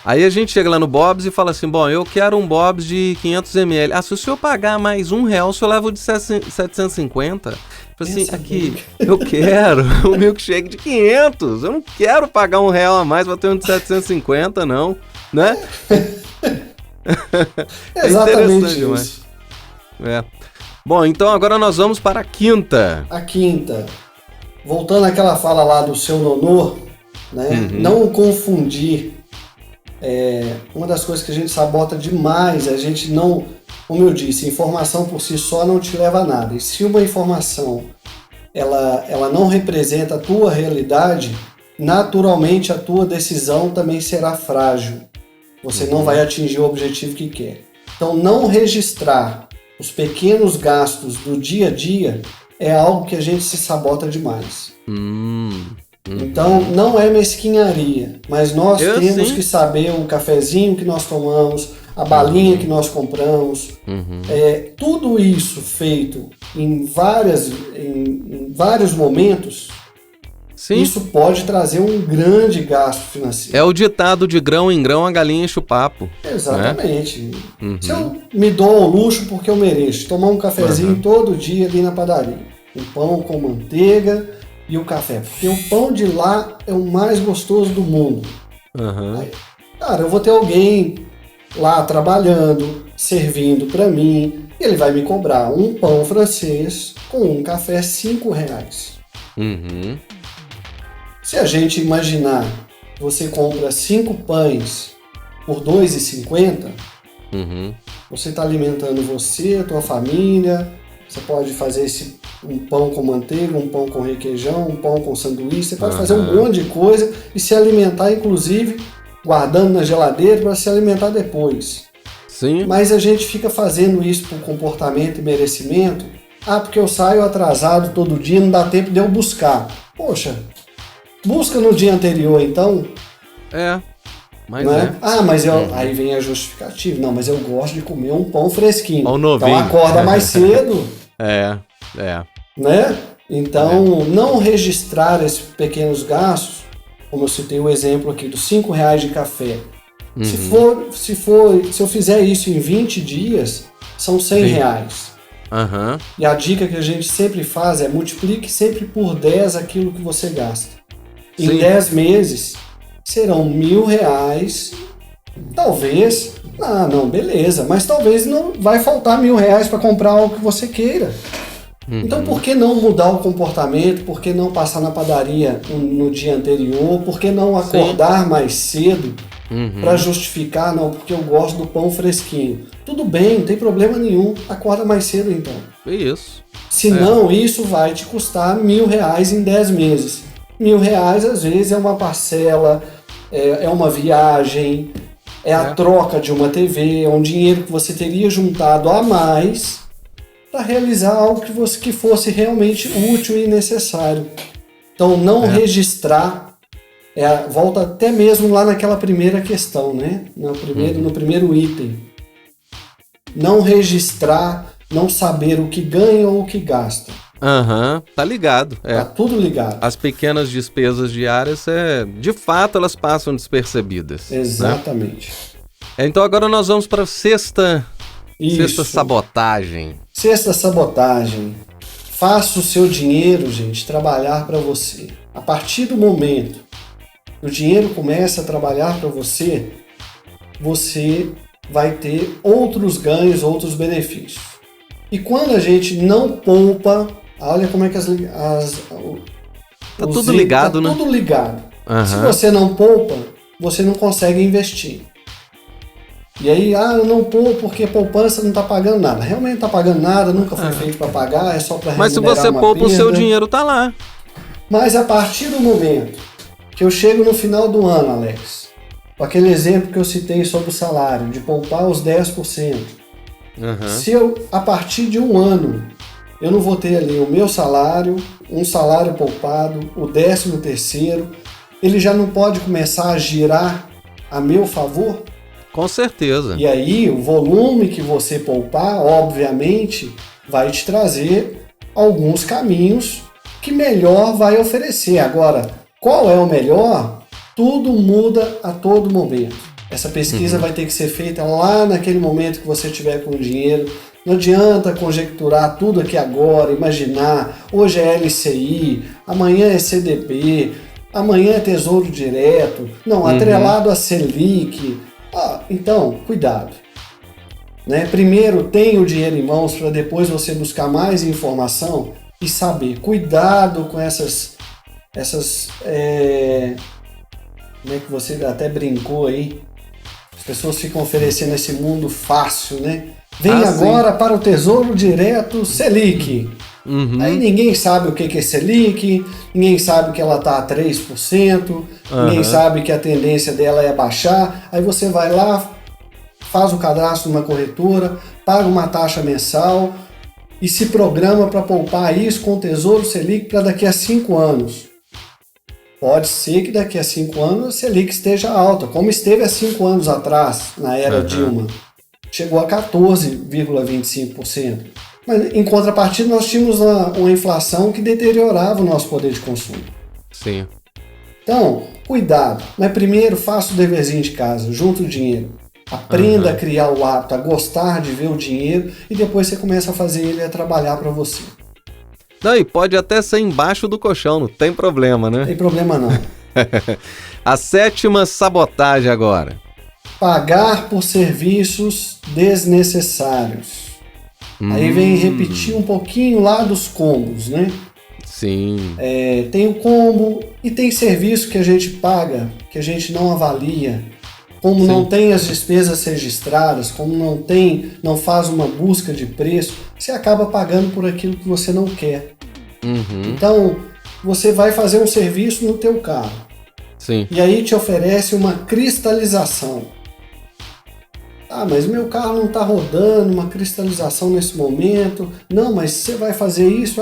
Aí a gente chega lá no Bob's e fala assim, bom, eu quero um Bob's de 500 ml. Ah, se o senhor pagar mais R$1, o senhor leva o de 750. Eu falei assim, aqui, eu quero um milkshake de 500. Eu não quero pagar R$1 a mais pra ter um de 750, não, né? Exatamente isso. Bom, então agora nós vamos para a quinta. A quinta. Voltando àquela fala lá do seu nonô, né? Não confundir. Uma das coisas que a gente sabota demais, a gente não, como eu disse, informação por si só não te leva a nada. E se uma informação ela não representa a tua realidade, naturalmente a tua decisão também será frágil. Você não vai atingir o objetivo que quer. Então, não registrar os pequenos gastos do dia a dia é algo que a gente se sabota demais. Então, não é mesquinharia, mas nós temos que saber o cafezinho que nós tomamos, a balinha que nós compramos, tudo isso feito em vários momentos. Sim. Isso pode trazer um grande gasto financeiro. É o ditado de grão em grão a galinha enche o papo. Exatamente. Se eu me dou ao luxo porque eu mereço tomar um cafezinho todo dia ali na padaria, um pão com manteiga e o café, porque o pão de lá é o mais gostoso do mundo. Aí, cara, eu vou ter alguém lá trabalhando, servindo para mim, e ele vai me cobrar um pão francês com um café R$5. Se a gente imaginar, você compra 5 pães por R$2,50, você está alimentando você, a tua família. Você pode fazer um pão com manteiga, um pão com requeijão, um pão com sanduíche. Você pode fazer um monte de coisa e se alimentar, inclusive, guardando na geladeira para se alimentar depois. Sim. Mas a gente fica fazendo isso por comportamento e merecimento. Ah, porque eu saio atrasado todo dia, não dá tempo de eu buscar. Poxa, busca no dia anterior, então. Mas mas aí vem a justificativa. Não, mas eu gosto de comer um pão fresquinho. Pão novinho. Então acorda mais cedo. Né? Então, não registrar esses pequenos gastos, como eu citei o exemplo aqui dos R$5 de café. Se eu fizer isso em 20 dias, são R$100. E a dica que a gente sempre faz é multiplique sempre por 10 aquilo que você gasta. Em 10 meses, serão R$1.000. Talvez, beleza, mas talvez não vai faltar R$1.000 para comprar algo que você queira. Então, por que não mudar o comportamento? Por que não passar na padaria no dia anterior? Por que não acordar mais cedo para justificar? Não, porque eu gosto do pão fresquinho. Tudo bem, não tem problema nenhum. Acorda mais cedo, então. Isso. Senão, isso vai te custar R$1.000 em 10 meses. R$1.000, às vezes, é uma parcela, é uma viagem, é a troca de uma TV, é um dinheiro que você teria juntado a mais para realizar algo que fosse realmente útil e necessário. Então, não registrar, volta até mesmo lá naquela primeira questão, né? No primeiro item. Não registrar, não saber o que ganha ou o que gasta. Tá ligado. Tá tudo ligado. As pequenas despesas diárias, de fato, elas passam despercebidas. Exatamente. Né? Então agora nós vamos para a sexta sabotagem. Sexta sabotagem. Faça o seu dinheiro, gente, trabalhar para você. A partir do momento que o dinheiro começa a trabalhar para você, você vai ter outros ganhos, outros benefícios. E quando a gente não poupa, olha como é que tá tudo ligado, né? Tudo ligado. Se você não poupa, você não consegue investir. E aí, eu não poupo porque poupança não está pagando nada. Realmente não está pagando nada, nunca foi feito para pagar, é só para remunerar. Mas se você poupa, o seu dinheiro está lá. Mas a partir do momento que eu chego no final do ano, Alex, com aquele exemplo que eu citei sobre o salário, de poupar os 10%, Se eu, a partir de um ano, eu não vou ter ali o meu salário, um salário poupado, o 13º, ele já não pode começar a girar a meu favor? Com certeza. E aí, o volume que você poupar, obviamente, vai te trazer alguns caminhos que melhor vai oferecer. Agora, qual é o melhor? Tudo muda a todo momento. Essa pesquisa vai ter que ser feita lá naquele momento que você tiver com o dinheiro. Não adianta conjecturar tudo aqui agora, imaginar, hoje é LCI, amanhã é CDB, amanhã é Tesouro Direto, não, atrelado a Selic. Então, cuidado. Né? Primeiro, tenha o dinheiro em mãos para depois você buscar mais informação e saber. Cuidado com essas como é que você até brincou aí? As pessoas ficam oferecendo esse mundo fácil, né? Vem agora para o Tesouro Direto Selic. Aí ninguém sabe o que é Selic, ninguém sabe que ela está a 3%, ninguém sabe que a tendência dela é baixar. Aí você vai lá, faz o cadastro numa corretora, paga uma taxa mensal e se programa para poupar isso com o Tesouro Selic para daqui a 5 anos. Pode ser que daqui a 5 anos a Selic esteja alta, como esteve há 5 anos atrás, na era Dilma. Chegou a 14,25%. Mas, em contrapartida, nós tínhamos uma inflação que deteriorava o nosso poder de consumo. Sim. Então, cuidado. Mas primeiro, faça o deverzinho de casa, junta o dinheiro. Aprenda a criar o hábito, a gostar de ver o dinheiro e depois você começa a fazer ele a trabalhar para você. Não, e pode até ser embaixo do colchão, não tem problema, né? Não tem problema não. A 7ª sabotagem agora. Pagar por serviços desnecessários. Aí vem repetir um pouquinho lá dos combos, né? Sim. Tem o combo e tem serviço que a gente paga, que a gente não avalia. Como não tem as despesas registradas, como não faz uma busca de preço, você acaba pagando por aquilo que você não quer. Então, você vai fazer um serviço no teu carro. Sim. E aí te oferece uma cristalização. Mas meu carro não está rodando, uma cristalização nesse momento. Não, mas você vai fazer isso.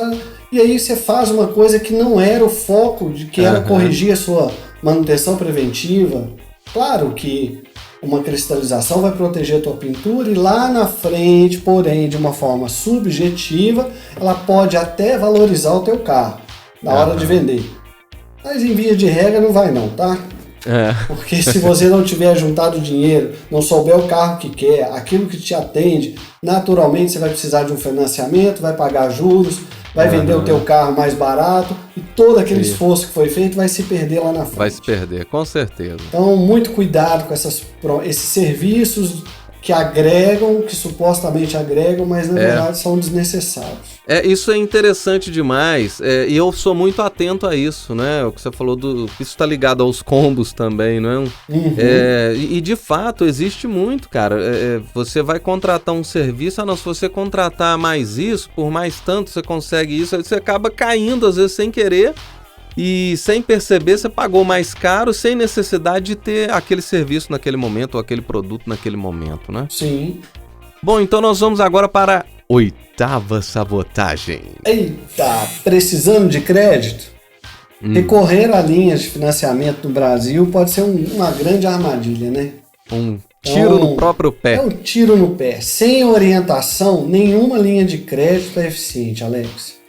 E aí você faz uma coisa que não era o foco, de que era corrigir a sua manutenção preventiva. Claro que uma cristalização vai proteger a tua pintura e lá na frente, porém, de uma forma subjetiva, ela pode até valorizar o teu carro na hora de vender. Mas em via de regra não vai não, tá? Porque se você não tiver juntado dinheiro, não souber o carro que quer, aquilo que te atende, naturalmente você vai precisar de um financiamento, vai pagar juros, vai vender o teu carro mais barato e todo aquele esforço que foi feito vai se perder lá na frente. Vai se perder, com certeza. Então, muito cuidado com esses serviços que agregam, que supostamente agregam, mas na verdade são desnecessários. Isso é interessante demais, e eu sou muito atento a isso, né? O que você falou, isso está ligado aos combos também, não é? E de fato, existe muito, cara. Você vai contratar um serviço, se você contratar mais isso, por mais tanto você consegue isso, aí você acaba caindo, às vezes, sem querer, e sem perceber, você pagou mais caro, sem necessidade de ter aquele serviço naquele momento, ou aquele produto naquele momento, né? Sim. Bom, então nós vamos agora para a 8ª sabotagem. Eita, precisando de crédito? Recorrer a linhas de financiamento no Brasil pode ser uma grande armadilha, né? Um tiro no próprio pé. É um tiro no pé. Sem orientação, nenhuma linha de crédito é eficiente, Alex.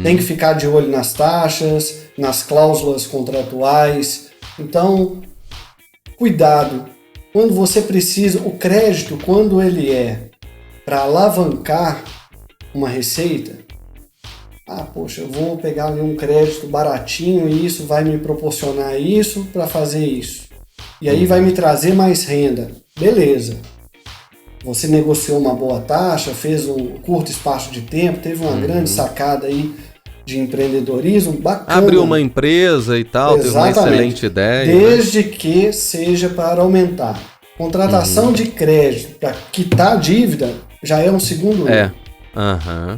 Tem que ficar de olho nas taxas, nas cláusulas contratuais. Então, cuidado. Quando você precisa, o crédito, quando ele é para alavancar uma receita, poxa, eu vou pegar ali um crédito baratinho e isso vai me proporcionar isso para fazer isso. E aí vai me trazer mais renda. Beleza. Você negociou uma boa taxa, fez um curto espaço de tempo, teve uma grande sacada aí de empreendedorismo, bacana. Abriu uma empresa e tal, teve uma excelente ideia. Desde que seja para aumentar. Contratação de crédito para quitar a dívida já é um segundo erro.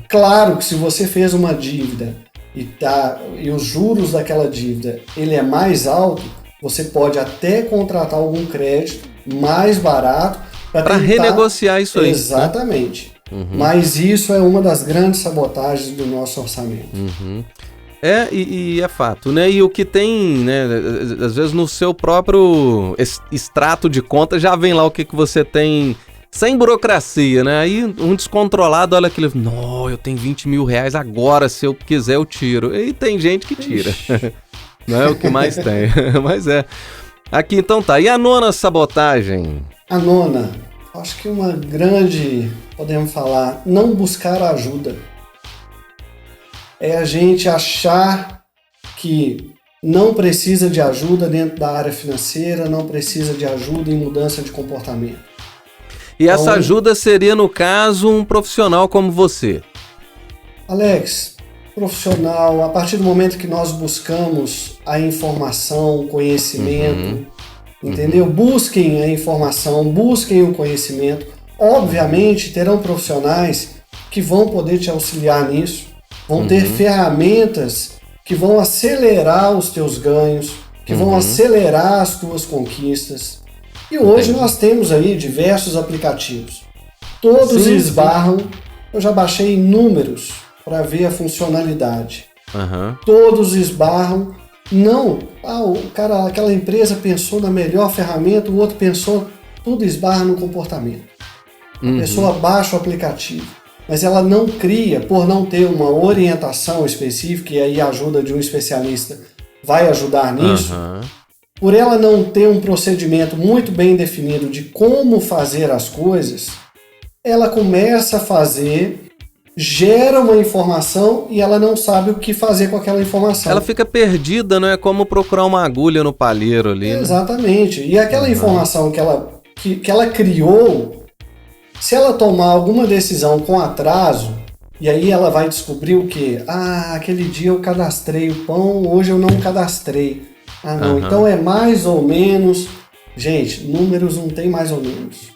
Claro que se você fez uma dívida e os juros daquela dívida ele é mais alto, você pode até contratar algum crédito mais barato Para renegociar isso aí. Exatamente. Né? Mas isso é uma das grandes sabotagens do nosso orçamento. E é fato, né? E o que tem, né? Às vezes no seu próprio extrato de conta já vem lá o que você tem sem burocracia, né? Aí um descontrolado olha aquilo, não, eu tenho 20 mil reais agora, se eu quiser eu tiro. E tem gente que tira. Não é o que mais tem, mas é. Aqui então tá. E a nona sabotagem? A nona, acho que uma grande, podemos falar, não buscar ajuda. É a gente achar que não precisa de ajuda dentro da área financeira, não precisa de ajuda em mudança de comportamento. E então, essa ajuda seria, no caso, um profissional como você? Alex, profissional, a partir do momento que nós buscamos a informação, o conhecimento, entendeu? Busquem a informação, busquem o conhecimento. Obviamente, terão profissionais que vão poder te auxiliar nisso, vão ter ferramentas que vão acelerar os teus ganhos, que vão acelerar as tuas conquistas. E hoje nós temos aí diversos aplicativos. Todos esbarram, eu já baixei inúmeros para ver a funcionalidade. Todos esbarram, não, aquela empresa pensou na melhor ferramenta, o outro pensou, tudo esbarra no comportamento. A pessoa baixa o aplicativo, mas ela não cria, por não ter uma orientação específica, e aí a ajuda de um especialista vai ajudar nisso, por ela não ter um procedimento muito bem definido de como fazer as coisas, ela começa a fazer, gera uma informação e ela não sabe o que fazer com aquela informação. Ela fica perdida, não é como procurar uma agulha no palheiro ali. Exatamente. Né? E aquela informação que ela criou, se ela tomar alguma decisão com atraso, e aí ela vai descobrir o quê? Aquele dia eu cadastrei o pão, hoje eu não cadastrei. Não, então é mais ou menos. Gente, números não tem mais ou menos.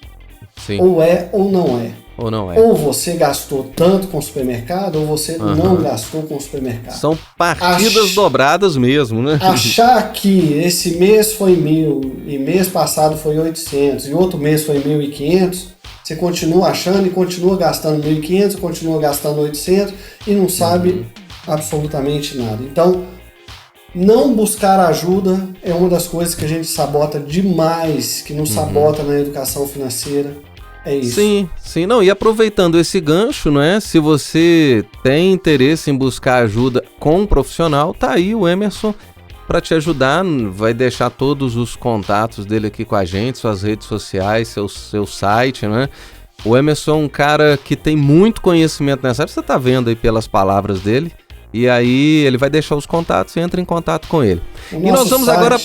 Sim. Ou é ou não é. Ou não é. Ou você gastou tanto com o supermercado, ou você não gastou com o supermercado. São partidas dobradas mesmo, né? Achar que esse mês foi 1.000 e mês passado foi 800 e outro mês foi 1.500, você continua achando e continua gastando 1.500, continua gastando 800 e não sabe absolutamente nada. Então, não buscar ajuda é uma das coisas que a gente sabota demais, que nos sabota na educação financeira. É isso. Sim, não, e aproveitando esse gancho, né? Se você tem interesse em buscar ajuda com um profissional, tá aí o Emerson para te ajudar, vai deixar todos os contatos dele aqui com a gente, suas redes sociais, seu site, né? O Emerson é um cara que tem muito conhecimento nessa área, você tá vendo aí pelas palavras dele. E aí ele vai deixar os contatos e entra em contato com ele. E nós vamos agora...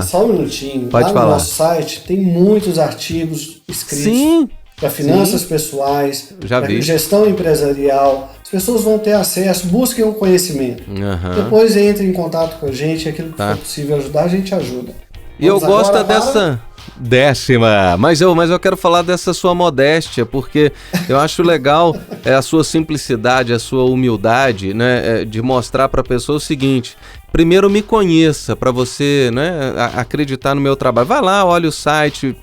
Só um minutinho. Pode falar. No nosso site tem muitos artigos escritos para finanças pessoais, para gestão empresarial. As pessoas vão ter acesso, busquem o conhecimento. Depois entrem em contato com a gente, aquilo que for possível ajudar, a gente ajuda. E eu gosto dessa... Décima, mas eu quero falar dessa sua modéstia, porque eu acho legal a sua simplicidade, a sua humildade, né, de mostrar para a pessoa o seguinte: primeiro me conheça, para você, né, acreditar no meu trabalho. Vai lá, olha o site,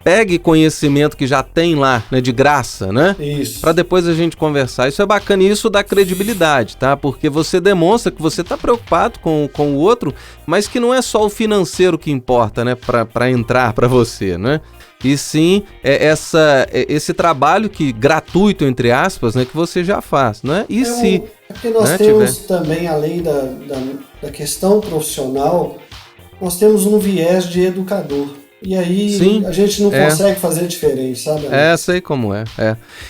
pegue conhecimento que já tem lá, né, de graça, né? Isso. Para depois a gente conversar. Isso é bacana e isso dá credibilidade, tá? Porque você demonstra que você tá preocupado com o outro, mas que não é só o financeiro que importa, né? Para entrar para você, né? E sim, esse trabalho gratuito, entre aspas, né? Que você já faz, né? E porque nós temos também, além da questão profissional, nós temos um viés de educador. E aí a gente não consegue fazer diferente, sabe? Sei como é.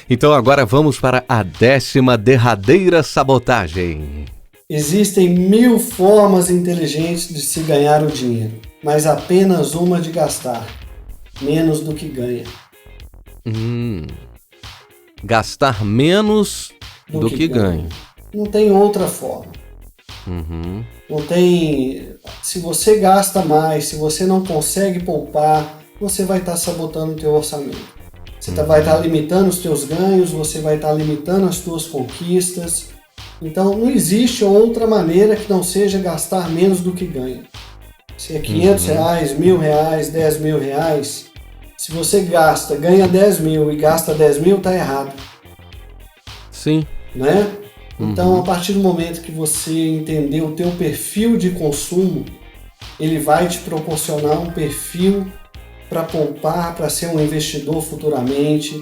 Então agora vamos para a 10ª derradeira sabotagem. Existem 1000 formas inteligentes de se ganhar o dinheiro, mas apenas uma de gastar, menos do que ganha. Gastar menos do que ganha. Não tem outra forma. Não tem. Se você gasta mais, se você não consegue poupar, você vai estar sabotando o teu orçamento. Você vai estar limitando os teus ganhos, você vai estar limitando as tuas conquistas. Então não existe outra maneira que não seja gastar menos do que ganha. Se é 500 reais, 1.000 reais, 10 mil reais, Se você ganha 10 mil e gasta 10 mil, tá errado. Sim. Né? Então, a partir do momento que você entender o teu perfil de consumo, ele vai te proporcionar um perfil para poupar, para ser um investidor futuramente.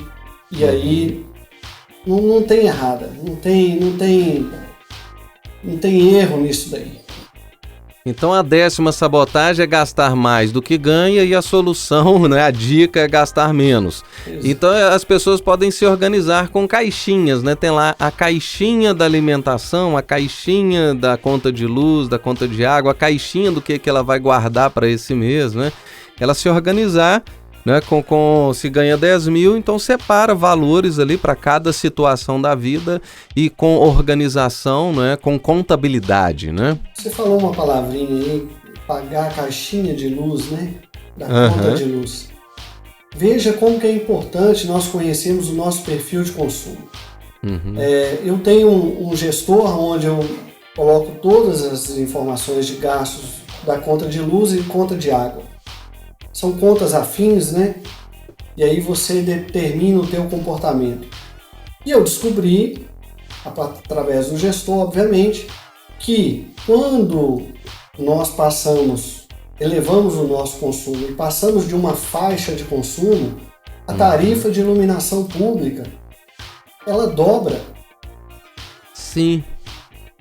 E aí, não tem errada, não tem erro nisso daí. Então a 10ª sabotagem é gastar mais do que ganha e a solução, né, a dica é gastar menos. Isso. Então as pessoas podem se organizar com caixinhas, né? Tem lá a caixinha da alimentação, a caixinha da conta de luz, da conta de água, a caixinha do que ela vai guardar para esse mês, né? Ela se organizar, né, se ganha 10 mil, então separa valores ali para cada situação da vida e com organização, né, com contabilidade, né? Você falou uma palavrinha aí, pagar a caixinha de luz, né, da conta de luz. Veja como que é importante nós conhecermos o nosso perfil de consumo. Eu tenho um gestor onde eu coloco todas as informações de gastos da conta de luz e conta de água. São contas afins, né? E aí você determina o teu comportamento. E eu descobri, através do gestor, obviamente, que quando nós elevamos o nosso consumo e passamos de uma faixa de consumo, a tarifa de iluminação pública, ela dobra. Sim.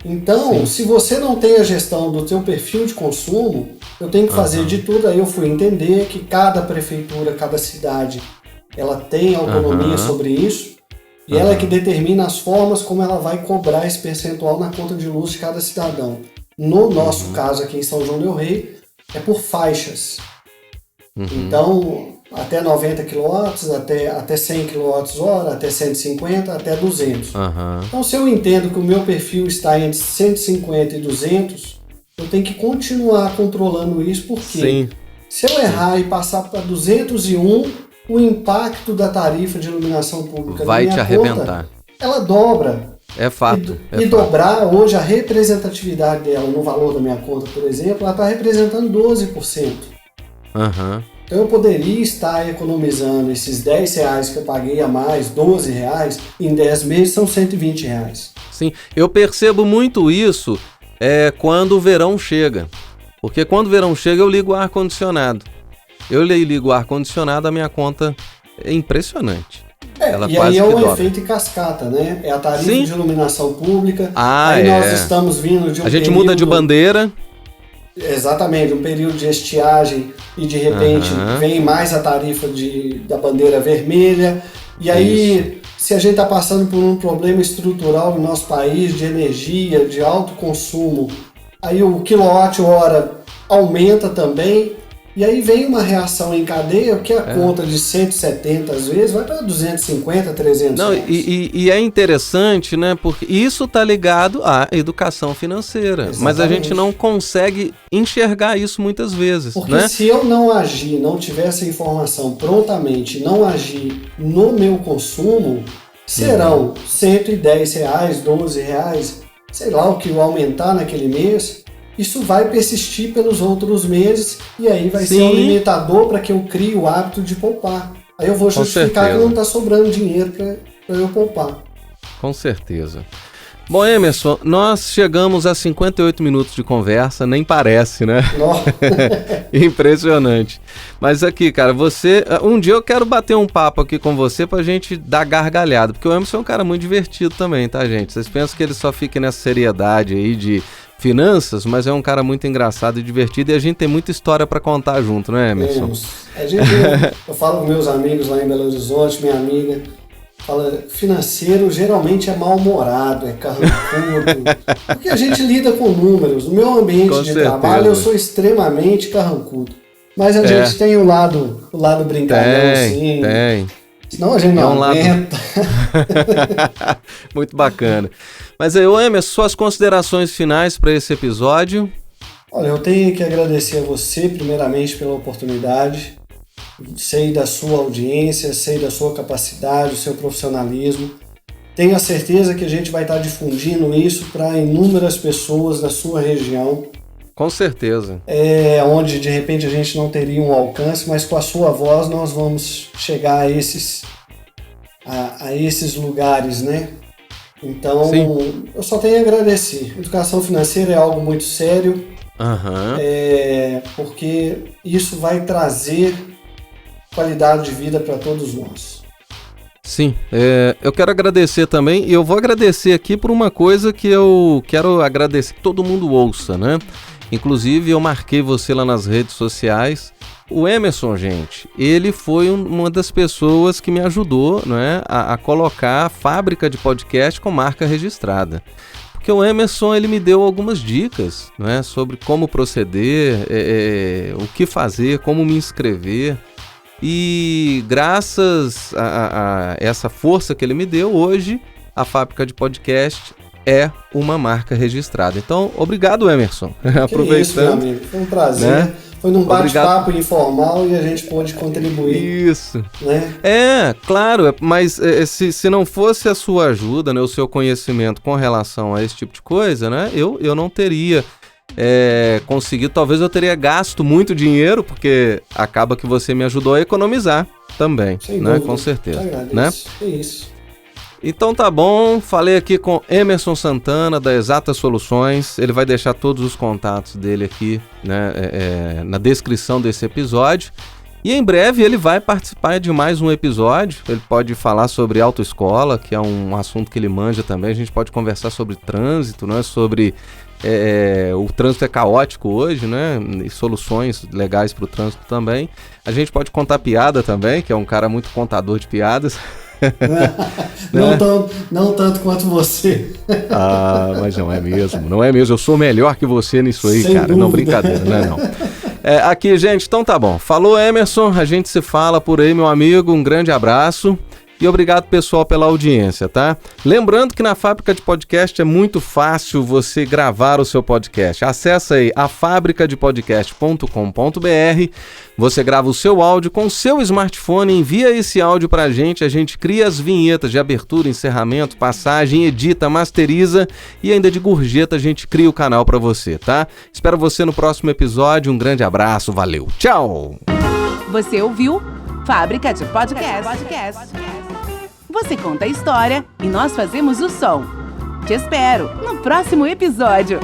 Então, se você não tem a gestão do teu perfil de consumo, eu tenho que fazer de tudo. Aí eu fui entender que cada prefeitura, cada cidade, ela tem autonomia sobre isso e ela é que determina as formas como ela vai cobrar esse percentual na conta de luz de cada cidadão. No nosso caso aqui em São João del Rei, é por faixas. Então, até 90 kW, até 100 kWh, até 150, até 200. Então, se eu entendo que o meu perfil está entre 150 e 200, eu tenho que continuar controlando isso, porque se eu errar e passar para 201, o impacto da tarifa de iluminação pública vai da minha te arrebentar. Conta, ela dobra. É fato. E dobrar, hoje, a representatividade dela no valor da minha conta, por exemplo, ela está representando 12%. Então eu poderia estar economizando esses R$10 que eu paguei a mais, R$12, em 10 meses são R$120. Sim, eu percebo muito isso quando o verão chega. Porque quando o verão chega eu ligo o ar-condicionado. Eu ligo o ar-condicionado, a minha conta é impressionante. E aí é um efeito em cascata, né? É a tarifa de iluminação pública. Aí nós estamos vindo de um A gente muda de bandeira. Exatamente, um período de estiagem e de repente vem mais a tarifa da bandeira vermelha. E aí, se a gente está passando por um problema estrutural no nosso país de energia, de alto consumo, aí o quilowatt-hora aumenta também. E aí vem uma reação em cadeia, que a conta de 170 às vezes vai para 250, 300. Não, e é interessante, né? Porque isso está ligado à educação financeira. Exatamente. Mas a gente não consegue enxergar isso muitas vezes. Porque né? Se eu não agir, não tiver essa informação prontamente, não agir no meu consumo, serão R$110, R$12, sei lá o que eu aumentar naquele mês. Isso vai persistir pelos outros meses e aí vai ser um limitador para que eu crie o hábito de poupar. Aí eu vou justificar que não está sobrando dinheiro para eu poupar. Com certeza. Bom, Emerson, nós chegamos a 58 minutos de conversa, nem parece, né? Impressionante. Mas aqui, cara, um dia eu quero bater um papo aqui com você pra gente dar gargalhada, porque o Emerson é um cara muito divertido também, tá, gente? Vocês pensam que ele só fica nessa seriedade aí de finanças, mas é um cara muito engraçado e divertido e a gente tem muita história para contar junto, né, Emerson? Eu falo com meus amigos lá em Belo Horizonte, minha amiga fala, financeiro geralmente é mal-humorado, é carrancudo, porque a gente lida com números. No meu ambiente de trabalho eu sou extremamente carrancudo, mas a gente tem o lado brincalhão, sim. Tem. Senão a gente não aguenta. Muito bacana. Mas aí, Emerson, suas considerações finais para esse episódio? Olha, eu tenho que agradecer a você, primeiramente, pela oportunidade. Sei da sua audiência, sei da sua capacidade, do seu profissionalismo. Tenho a certeza que a gente vai estar difundindo isso para inúmeras pessoas da sua região, Com certeza. Onde de repente a gente não teria um alcance, mas com a sua voz nós vamos chegar a esses lugares, né? Então, sim, eu só tenho a agradecer. Educação financeira é algo muito sério, porque isso vai trazer qualidade de vida para todos nós. Sim, eu quero agradecer também, e eu vou agradecer aqui por uma coisa que eu quero agradecer que todo mundo ouça, né? Inclusive, eu marquei você lá nas redes sociais. O Emerson, gente, ele foi uma das pessoas que me ajudou, né, a colocar a Fábrica de Podcast com marca registrada. Porque o Emerson, ele me deu algumas dicas, né, sobre como proceder, o que fazer, como me inscrever. E graças a essa força que ele me deu, hoje a Fábrica de Podcast é uma marca registrada. Então, obrigado, Emerson. Aproveitando. Isso, meu amigo. Foi um prazer. Né? Foi num bate-papo informal e a gente pôde contribuir. Isso. Né? Claro, mas se não fosse a sua ajuda, né, o seu conhecimento com relação a esse tipo de coisa, né, eu não teria conseguido, talvez eu teria gasto muito dinheiro, porque acaba que você me ajudou a economizar também, sem né, dúvida. Com certeza. Né? É isso. Então tá bom, falei aqui com Emerson Santana da Exatas Soluções, ele vai deixar todos os contatos dele aqui, né, na descrição desse episódio, e em breve ele vai participar de mais um episódio. Ele pode falar sobre autoescola, que é um assunto que ele manja também. A gente pode conversar sobre trânsito, né, sobre o trânsito é caótico hoje, né, e soluções legais para o trânsito também. A gente pode contar piada também, que é um cara muito contador de piadas. Não tanto quanto você. Mas não é mesmo, eu sou melhor que você nisso aí. Sem cara, dúvida. Não, brincadeira, não. Aqui, gente, então tá bom, falou, Emerson, a gente se fala por aí, meu amigo, um grande abraço. E obrigado, pessoal, pela audiência, tá? Lembrando que na Fábrica de Podcast é muito fácil você gravar o seu podcast. Acesse aí afabricadepodcast.com.br, você grava o seu áudio com o seu smartphone, envia esse áudio pra gente, a gente cria as vinhetas de abertura, encerramento, passagem, edita, masteriza e ainda de gorjeta a gente cria o canal pra você, tá? Espero você no próximo episódio, um grande abraço, valeu, tchau! Você ouviu Fábrica de Podcast. Você conta a história e nós fazemos o som. Te espero no próximo episódio.